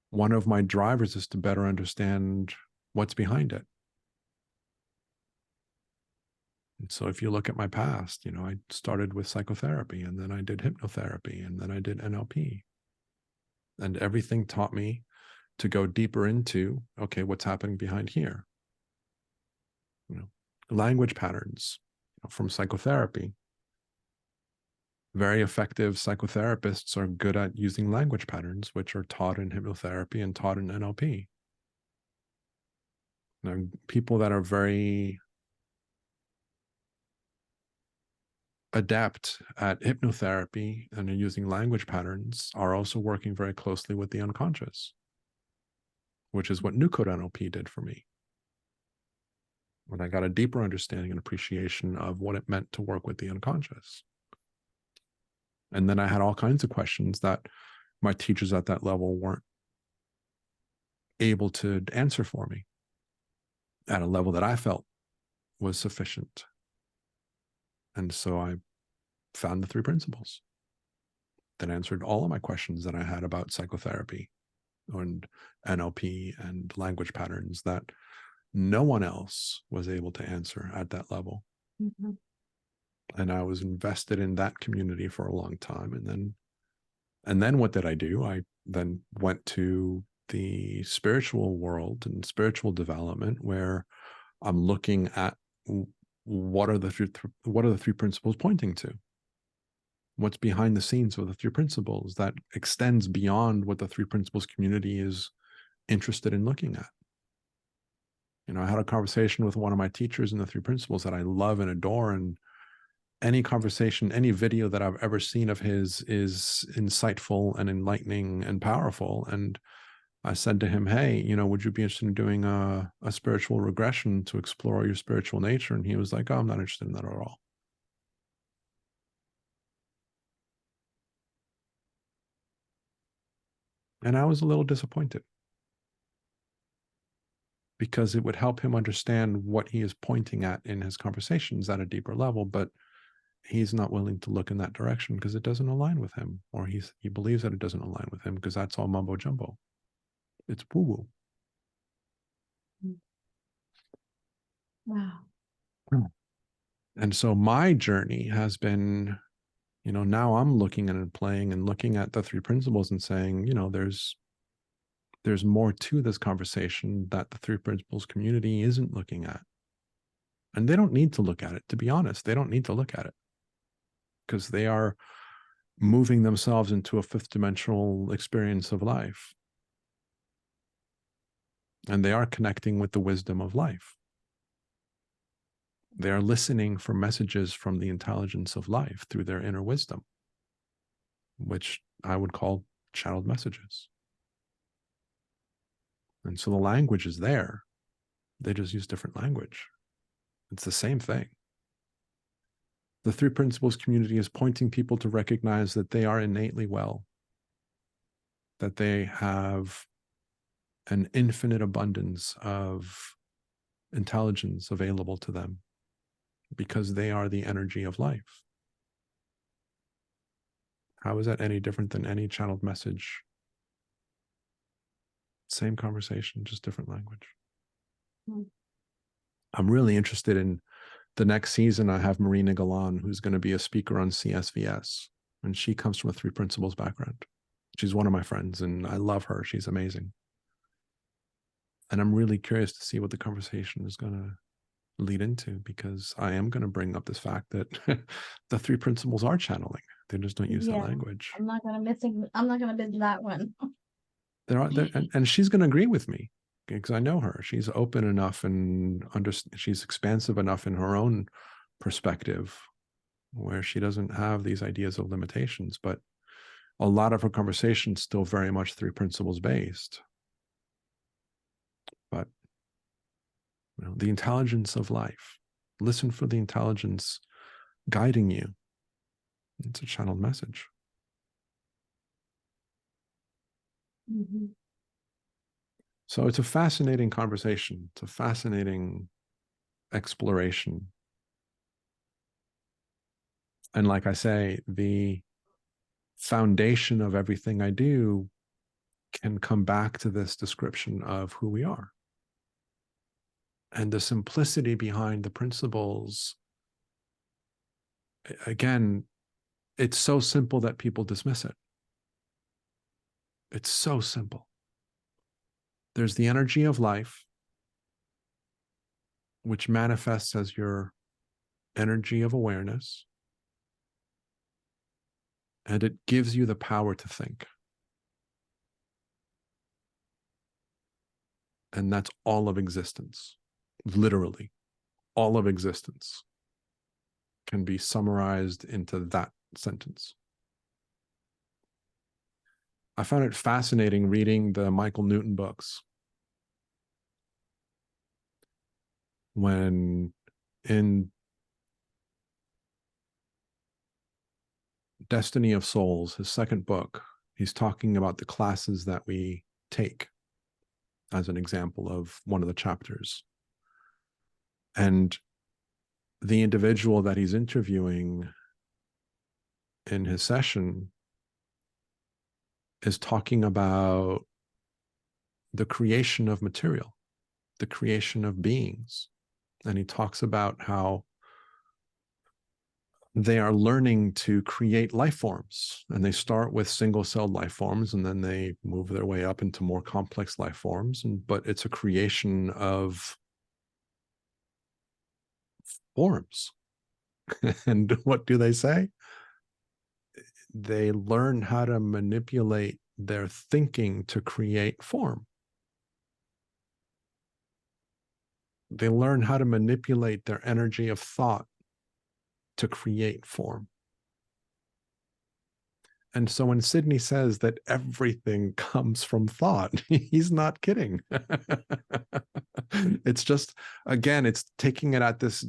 one of my drivers is to better understand what's behind it. And so if you look at my past, I started with psychotherapy and then I did hypnotherapy and then I did NLP. And everything taught me to go deeper into, okay, what's happening behind here? Language patterns from psychotherapy. Very effective psychotherapists are good at using language patterns, which are taught in hypnotherapy and taught in NLP. Now, people that are very adept at hypnotherapy and are using language patterns are also working very closely with the unconscious, which is what New Code NLP did for me. When I got a deeper understanding and appreciation of what it meant to work with the unconscious. And then I had all kinds of questions that my teachers at that level weren't able to answer for me at a level that I felt was sufficient. And so I found the three principles that answered all of my questions that I had about psychotherapy and NLP and language patterns that no one else was able to answer at that level. Mm-hmm. And I was invested in that community for a long time. And then what did I do? I then went to the spiritual world and spiritual development, where I'm looking at what are the three principles pointing to? What's behind the scenes of the three principles that extends beyond what the three principles community is interested in looking at? I had a conversation with one of my teachers in the three principles that I love and adore, and any conversation, any video that I've ever seen of his is insightful and enlightening and powerful. And I said to him, hey, would you be interested in doing a spiritual regression to explore your spiritual nature? And he was like, oh, I'm not interested in that at all. And I was a little disappointed, because it would help him understand what he is pointing at in his conversations at a deeper level. But he's not willing to look in that direction because it doesn't align with him, or he believes that it doesn't align with him because that's all mumbo jumbo. It's woo woo. Wow. And so my journey has been, now I'm looking at and playing and looking at the three principles and saying, there's more to this conversation that the three principles community isn't looking at. And they don't need to look at it, to be honest. They don't need to look at it, because they are moving themselves into a fifth dimensional experience of life. And they are connecting with the wisdom of life. They are listening for messages from the intelligence of life through their inner wisdom, which I would call channeled messages. And so the language is there. They just use different language. It's the same thing. The three principles community is pointing people to recognize that they are innately well, that they have an infinite abundance of intelligence available to them, because they are the energy of life. How is that any different than any channeled message? Same conversation, just different language. Mm. I'm really interested in the next season. I have Marina Galan, who's going to be a speaker on CSVS, and she comes from a three principles background. She's one of my friends, and I love her. She's amazing. And I'm really curious to see what the conversation is going to lead into, because I am going to bring up this fact that the three principles are channeling. They just don't use that language. I'm not gonna miss that one. And she's going to agree with me, because I know her. She's open enough and she's expansive enough in her own perspective, where she doesn't have these ideas of limitations. But a lot of her conversation still very much three principles based. But The intelligence of life. Listen for the intelligence guiding you. It's a channeled message. Mm-hmm. So it's a fascinating conversation. It's a fascinating exploration. And like I say, the foundation of everything I do can come back to this description of who we are. And the simplicity behind the principles, again, it's so simple that people dismiss it. It's so simple. There's the energy of life, which manifests as your energy of awareness, and it gives you the power to think. And that's all of existence. Literally, all of existence can be summarized into that sentence. I found it fascinating reading the Michael Newton books. When in Destiny of Souls, his second book, he's talking about the classes that we take as an example of one of the chapters. And the individual that he's interviewing in his session is talking about the creation of material, the creation of beings. And he talks about how they are learning to create life forms, and they start with single-celled life forms, and then they move their way up into more complex life forms. But it's a creation of forms. And what do they say? They learn how to manipulate their thinking to create form. They learn how to manipulate their energy of thought to create form. And so when Sydney says that everything comes from thought, he's not kidding. It's just, again, it's taking it at this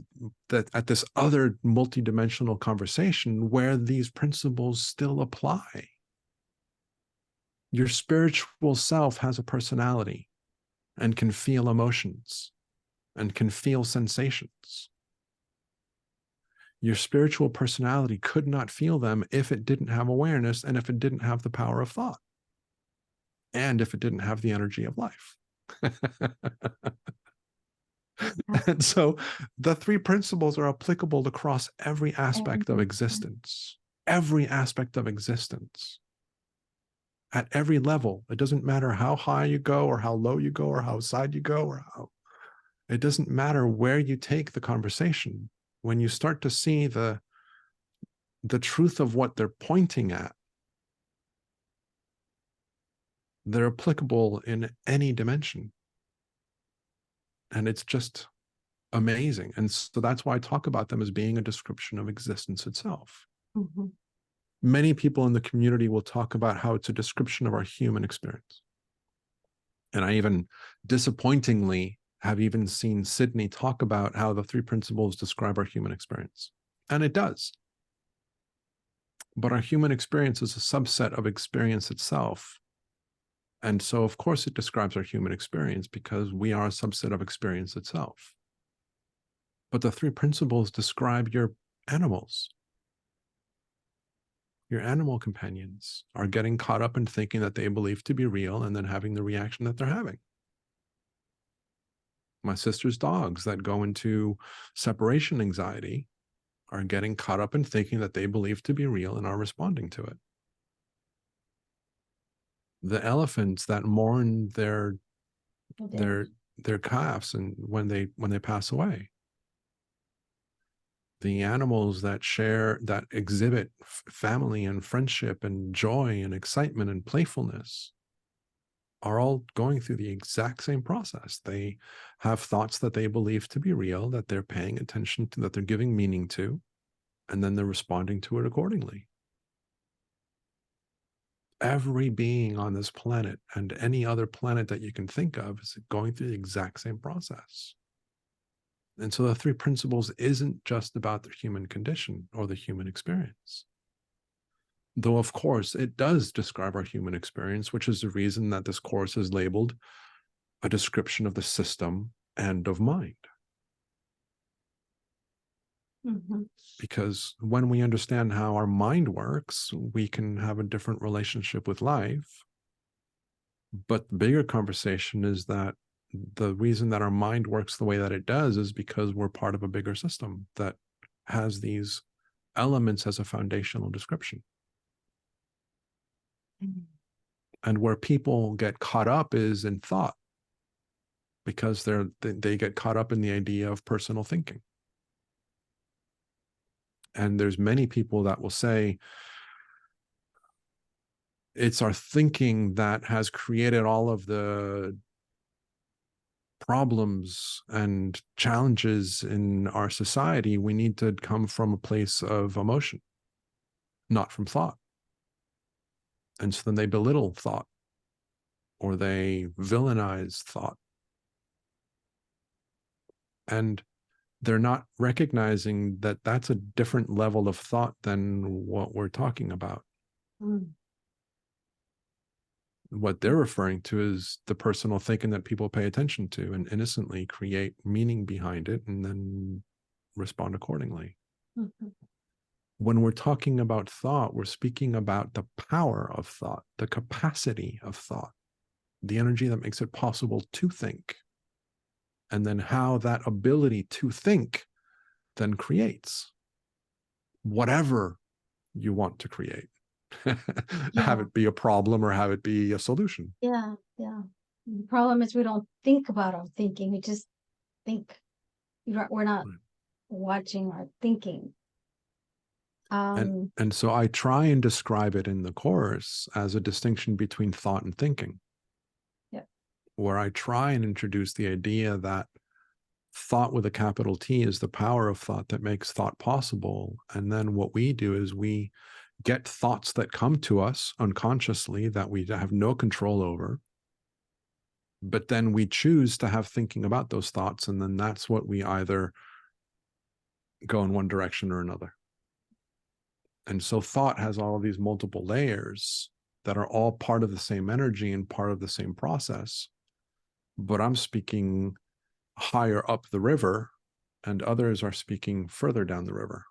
other multidimensional conversation where these principles still apply. Your spiritual self has a personality and can feel emotions and can feel sensations. Your spiritual personality could not feel them if it didn't have awareness, and if it didn't have the power of thought, and if it didn't have the energy of life. And so the three principles are applicable across every aspect of existence, every aspect of existence, at every level. It doesn't matter how high you go or how low you go or how side you go or how, it doesn't matter where you take the conversation. When you start to see the truth of what they're pointing at, they're applicable in any dimension. And it's just amazing. And so that's why I talk about them as being a description of existence itself. Mm-hmm. Many people in the community will talk about how it's a description of our human experience. And I even disappointingly have even seen Sydney talk about how the three principles describe our human experience. And it does. But our human experience is a subset of experience itself. And so, of course, it describes our human experience because we are a subset of experience itself. But the three principles describe your animals. Your animal companions are getting caught up in thinking that they believe to be real and then having the reaction that they're having. My sister's dogs that go into separation anxiety are getting caught up in thinking that they believe to be real and are responding to it. The elephants that mourn their calves and when they pass away. The animals that exhibit family and friendship and joy and excitement and playfulness are all going through the exact same process. They have thoughts that they believe to be real, that they're paying attention to, that they're giving meaning to, and then they're responding to it accordingly. Every being on this planet and any other planet that you can think of is going through the exact same process. And so the three principles isn't just about the human condition or the human experience. Though, of course, it does describe our human experience, which is the reason that this course is labeled a description of the system and of mind. Mm-hmm. Because when we understand how our mind works, we can have a different relationship with life. But the bigger conversation is that the reason that our mind works the way that it does is because we're part of a bigger system that has these elements as a foundational description. Mm-hmm. And where people get caught up is in thought, because they get caught up in the idea of personal thinking. And there's many people that will say it's our thinking that has created all of the problems and challenges in our society. We need to come from a place of emotion, not from thought. And so then they belittle thought, or they villainize thought. And they're not recognizing that that's a different level of thought than what we're talking about. Mm-hmm. What they're referring to is the personal thinking that people pay attention to and innocently create meaning behind it and then respond accordingly. Mm-hmm. When we're talking about thought, we're speaking about the power of thought, the capacity of thought, the energy that makes it possible to think, and then how that ability to think then creates whatever you want to create. Have Yeah, it be a problem or have it be a solution. yeah, yeah. The problem is we don't think about our thinking. We just think. We're not Right. watching our thinking. And Um, and so I try and describe it in the course as a distinction between thought and thinking, yeah. where I try and introduce the idea that thought with a capital T is the power of thought that makes thought possible. And then what we do is we get thoughts that come to us unconsciously that we have no control over. But then we choose to have thinking about those thoughts. And then that's what we either go in one direction or another. And so thought has all of these multiple layers that are all part of the same energy and part of the same process. But I'm speaking higher up the river, and others are speaking further down the river.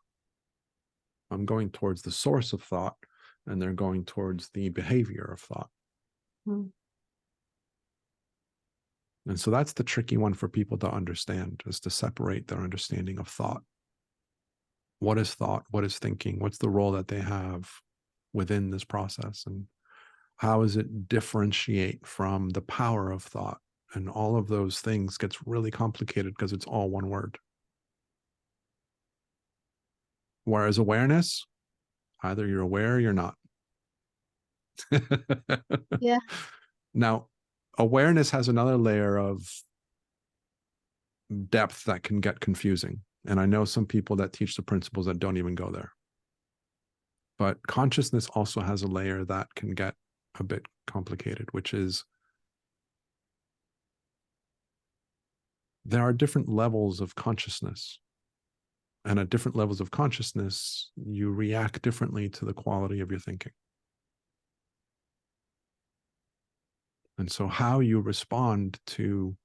I'm going towards the source of thought, and they're going towards the behavior of thought. Mm-hmm. And so that's the tricky one for people to understand, is to separate their understanding of thought. What is thought? What is thinking? What's the role that they have within this process? And how does it differentiate from the power of thought? And all of those things gets really complicated because it's all one word. Whereas awareness, either you're aware or you're not. Yeah. Now, awareness has another layer of depth that can get confusing. And I know some people that teach the principles that don't even go there. But consciousness also has a layer that can get a bit complicated, which is there are different levels of consciousness. And at different levels of consciousness, you react differently to the quality of your thinking. And so, how you respond to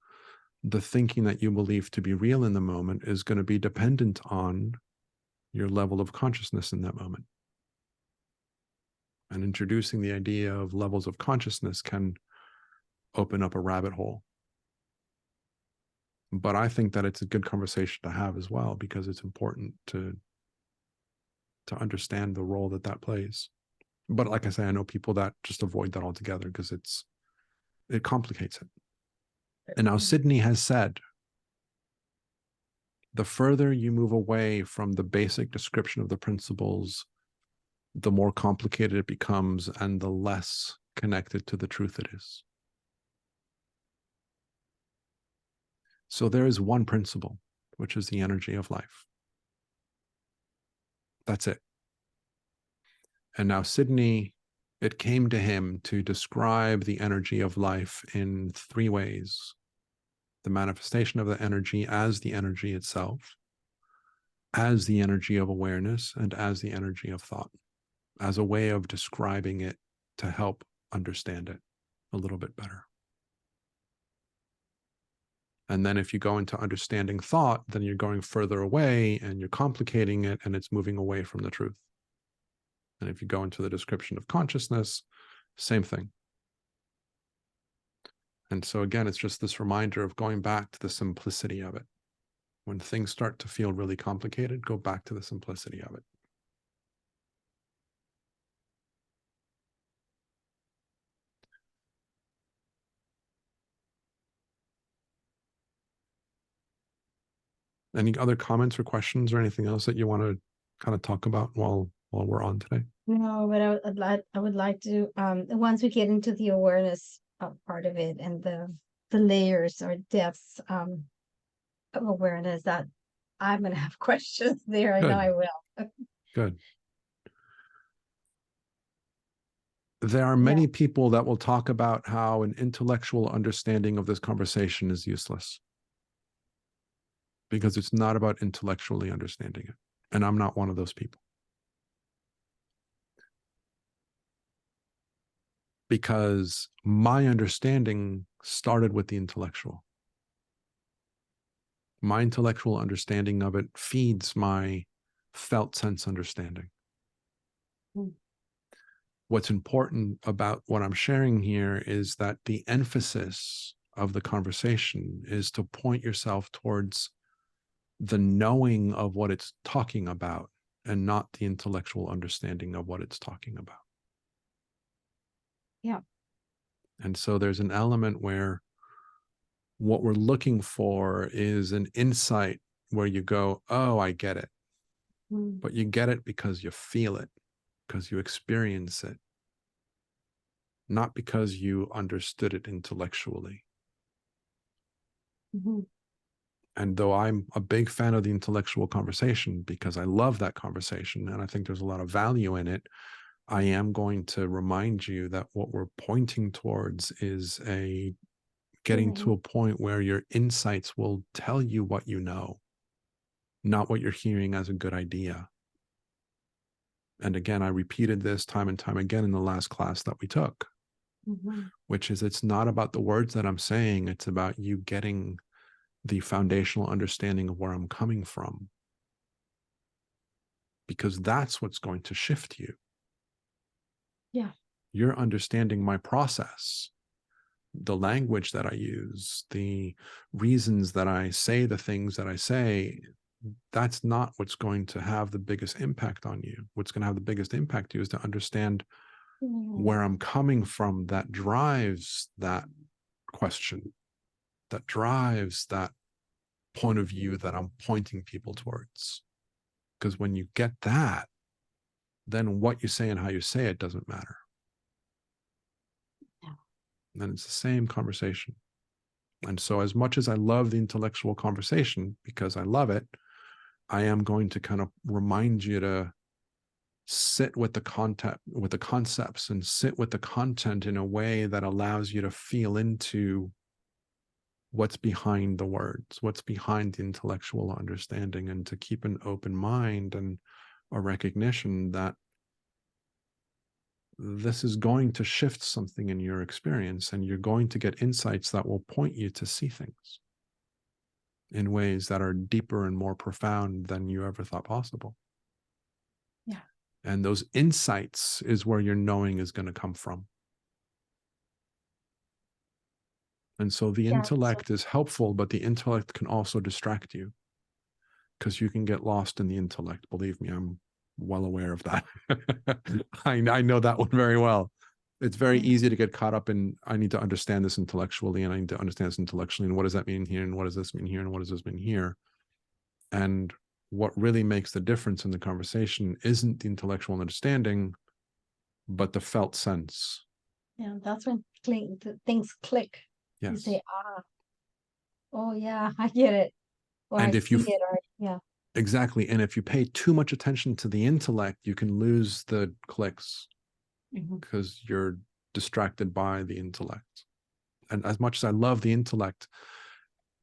the thinking that you believe to be real in the moment is going to be dependent on your level of consciousness in that moment. And introducing the idea of levels of consciousness can open up a rabbit hole. But I think that it's a good conversation to have as well, because it's important to understand the role that that plays. But like I say, I know people that just avoid that altogether because it complicates it. And now Sydney has said, the further you move away from the basic description of the principles, the more complicated it becomes and the less connected to the truth it is. So there is one principle, which is the energy of life. That's it. And now Sydney, it came to him to describe the energy of life in three ways. the manifestation of the energy as the energy itself, as the energy of awareness, and as the energy of thought, as a way of describing it to help understand it a little bit better. And then if you go into understanding thought, then you're going further away and you're complicating it and it's moving away from the truth. And if you go into the description of consciousness, same thing. And so again, it's just this reminder of going back to the simplicity of it. When things start to feel really complicated, go back to the simplicity of it. Any other comments or questions or anything else that you want to kind of talk about while we're on today? No, but I would like to once we get into the awareness part of it and the layers or depths of awareness, that I'm gonna have questions there. I know I will. Good. There are many people that will talk about how an intellectual understanding of this conversation is useless because it's not about intellectually understanding it. And I'm not one of those people. Because my understanding started with the intellectual. My intellectual understanding of it feeds my felt sense understanding. What's important about what I'm sharing here is that the emphasis of the conversation is to point yourself towards the knowing of what it's talking about and not the intellectual understanding of what it's talking about. Yeah. And so there's an element where what we're looking for is an insight where you go, oh, I get it. But you get it because you feel it, because you experience it, not because you understood it intellectually. And though I'm a big fan of the intellectual conversation because I love that conversation and I think there's a lot of value in it, I am going to remind you that what we're pointing towards is getting to a point where your insights will tell you what you know, not what you're hearing as a good idea. And again, I repeated this time and time again in the last class that we took, which is it's not about the words that I'm saying, it's about you getting the foundational understanding of where I'm coming from. Because that's what's going to shift you. Yeah. You're understanding my process, the language that I use, the reasons that I say the things that I say. That's not what's going to have the biggest impact on you. What's going to have the biggest impact on you is to understand where I'm coming from that drives that question, that drives that point of view that I'm pointing people towards. Because when you get that, then what you say and how you say it doesn't matter. Yeah. And then it's the same conversation. And so as much as I love the intellectual conversation, because I love it, I am going to kind of remind you to sit with the content, with the concepts, and sit with the content in a way that allows you to feel into what's behind the words, what's behind the intellectual understanding, and to keep an open mind and a recognition that this is going to shift something in your experience, and you're going to get insights that will point you to see things in ways that are deeper and more profound than you ever thought possible. Yeah. And those insights is where your knowing is going to come from. And so the intellect is helpful, but the intellect can also distract you because you can get lost in the intellect. Believe me, I'm well aware of that. I know that one very well. It's very easy to get caught up in, I need to understand this intellectually, and I need to understand this intellectually, and what does that mean here, and what does this mean here, and what does this mean here? And what really makes the difference in the conversation isn't the intellectual understanding, but the felt sense. Yeah, that's when things click. Yes. You say, oh yeah, I get it. Or And I if you see it, or yeah. Exactly. And if you pay too much attention to the intellect, you can lose the clicks because you're distracted by the intellect. And as much as I love the intellect,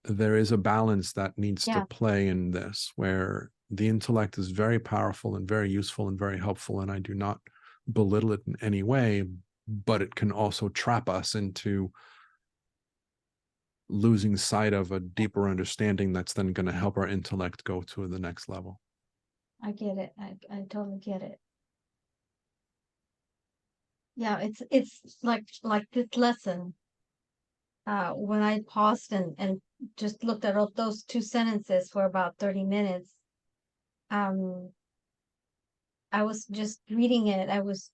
there is a balance that needs to Yeah. play in this, where the intellect is very powerful and very useful and very helpful, and I do not belittle it in any way, but it can also trap us into losing sight of a deeper understanding that's then going to help our intellect go to the next level. I get it. I totally get it. Yeah, it's like this lesson. When I paused and just looked at all those two sentences for about 30 minutes, um, I was just reading it. I was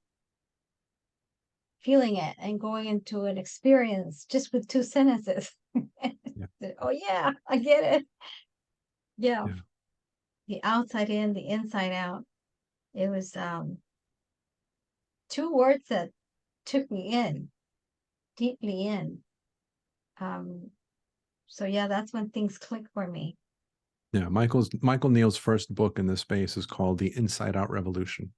feeling it and going into an experience just with two sentences. Yeah. Oh yeah, I get it. Yeah. Yeah. The outside in, the inside out. It was two words that took me in, deeply in. Um, so yeah, that's when things click for me. Yeah. Michael Neal's first book in this space is called The Inside Out Revolution.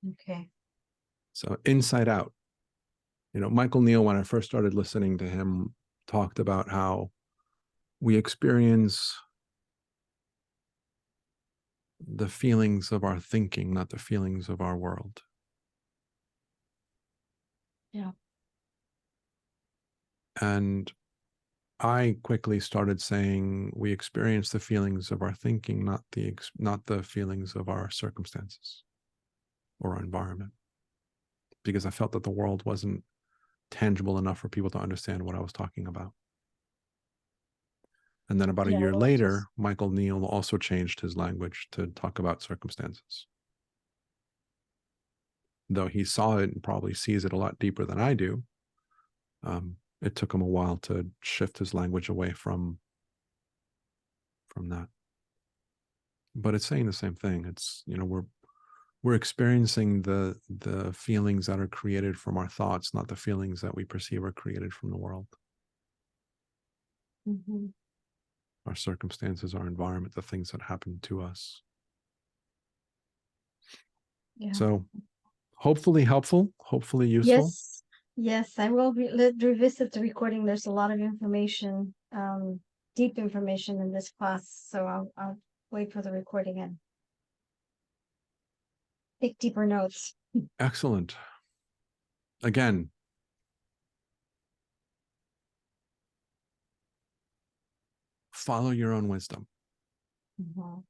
Okay. So Inside Out. Michael Neal, when I first started listening to him, talked about how we experience the feelings of our thinking, not the feelings of our world. Yeah. And I quickly started saying we experience the feelings of our thinking, not the feelings of our circumstances or our environment, because I felt that the world wasn't tangible enough for people to understand what I was talking about. And then about a Yeah. year Well, later, Michael Neal also changed his language to talk about circumstances. Though he saw it and probably sees it a lot deeper than I do, it took him a while to shift his language away from that. But it's saying the same thing. It's, we're experiencing the feelings that are created from our thoughts, not the feelings that we perceive are created from the world. mm-hmm. Our circumstances, our environment, the things that happen to us. Yeah. So hopefully helpful, hopefully useful. Yes. Yes, I will revisit the recording. There's a lot of information, deep information in this class, so I'll wait for the recording and take deeper notes. Excellent. Again, follow your own wisdom. Mhm.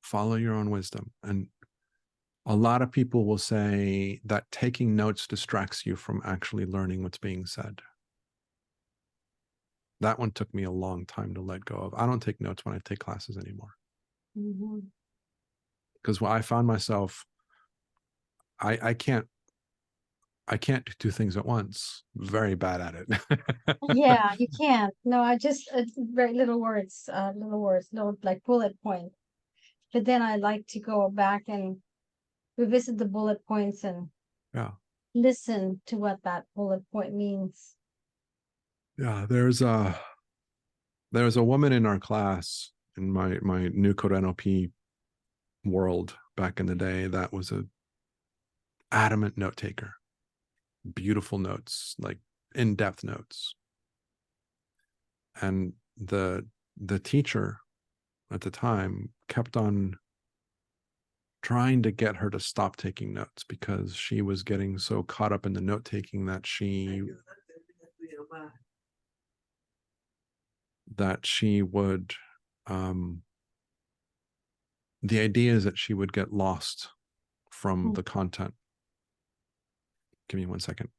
Follow your own wisdom. And a lot of people will say that taking notes distracts you from actually learning what's being said. That one took me a long time to let go of. I don't take notes when I take classes anymore. Mhm. Because when I found myself, I can't do two things at once. Very bad at it. Yeah, you can't. No, I just very little words, little like bullet point. But then I like to go back and revisit the bullet points and Yeah. listen to what that bullet point means. Yeah. There's a woman in our class in my new code NLP world back in the day that was a adamant note taker. Beautiful notes, like in-depth notes. And the teacher at the time kept on trying to get her to stop taking notes because she was getting so caught up in the note taking that she would the idea is that she would get lost from Mm. the content. Give me 1 second.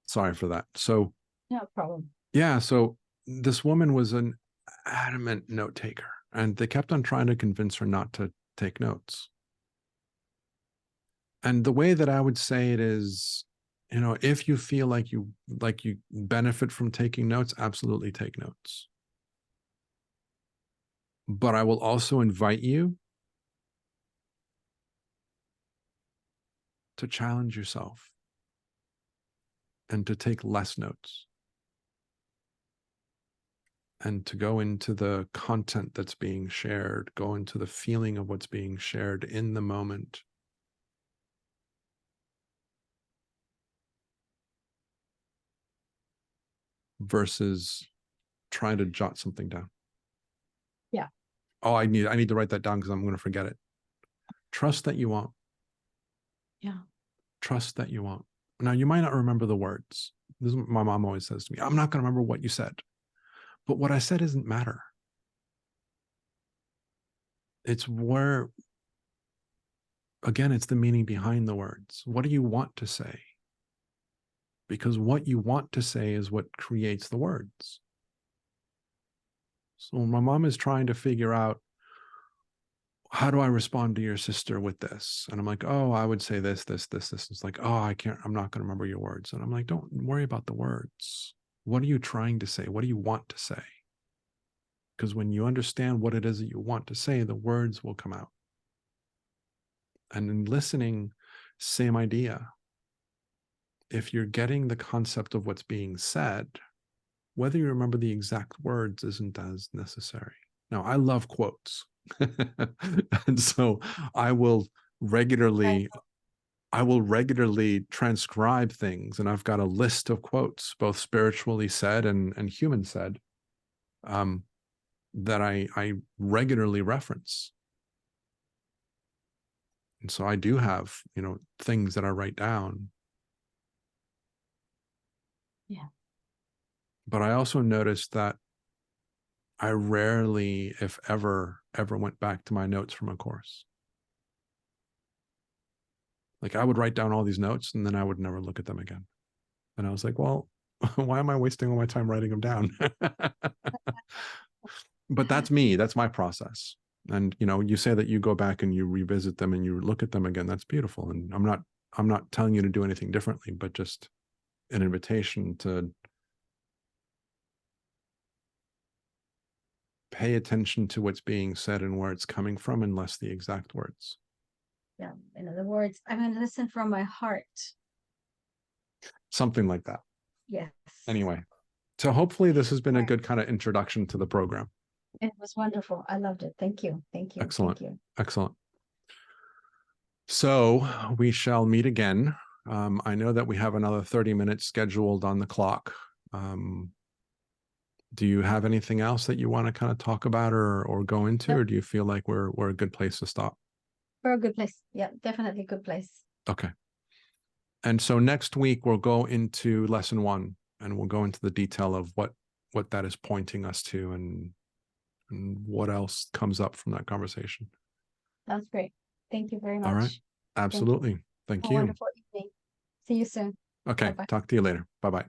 Sorry for that. So No problem. yeah, so this woman was an adamant note taker, and they kept on trying to convince her not to take notes. And the way that I would say it is, if you feel like you benefit from taking notes, absolutely take notes. But I will also invite you to challenge yourself and to take less notes and to go into the content that's being shared, go into the feeling of what's being shared in the moment. Versus trying to jot something down. Yeah. Oh, I need to write that down because I'm going to forget it. Trust that you won't. Yeah. Trust that you won't. Now, you might not remember the words. This is what my mom always says to me. I'm not going to remember what you said. But what I said doesn't matter. It's where, again, it's the meaning behind the words. What do you want to say? Because what you want to say is what creates the words. So my mom is trying to figure out, how do I respond to your sister with this? And I'm like, oh, I would say this. It's like, oh, I'm not going to remember your words. And I'm like, don't worry about the words. What are you trying to say? What do you want to say? Because when you understand what it is that you want to say, the words will come out. And in listening, same idea. If you're getting the concept of what's being said, whether you remember the exact words isn't as necessary. Now, I love quotes. And so I will regularly transcribe things, and I've got a list of quotes, both spiritually said and human said, that I regularly reference. And so I do have, things that I write down. Yeah. But I also noticed that I rarely, if ever went back to my notes from a course. Like, I would write down all these notes and then I would never look at them again. And I was like, well, why am I wasting all my time writing them down? But that's me. That's my process. And, you say that you go back and you revisit them and you look at them again. That's beautiful. And I'm not telling you to do anything differently, but just an invitation to pay attention to what's being said and where it's coming from, and less the exact words. Yeah. In other words, I'm going to listen from my heart. Something like that. Yes. Anyway, so hopefully this has been a good kind of introduction to the program. It was wonderful. I loved it. Thank you. Thank you. Excellent. Thank you. Excellent. So we shall meet again. I know that we have another 30 minutes scheduled on the clock. Do you have anything else that you want to kind of talk about or go into, or do you feel like we're a good place to stop? We're a good place. Yeah, definitely a good place. Okay. And so next week we'll go into lesson 1, and we'll go into the detail of what that is pointing us to, and what else comes up from that conversation. Sounds great. Thank you very much. All right. Absolutely. Thank you. Wonderful evening. See you soon. Okay. Bye-bye. Talk to you later. Bye-bye.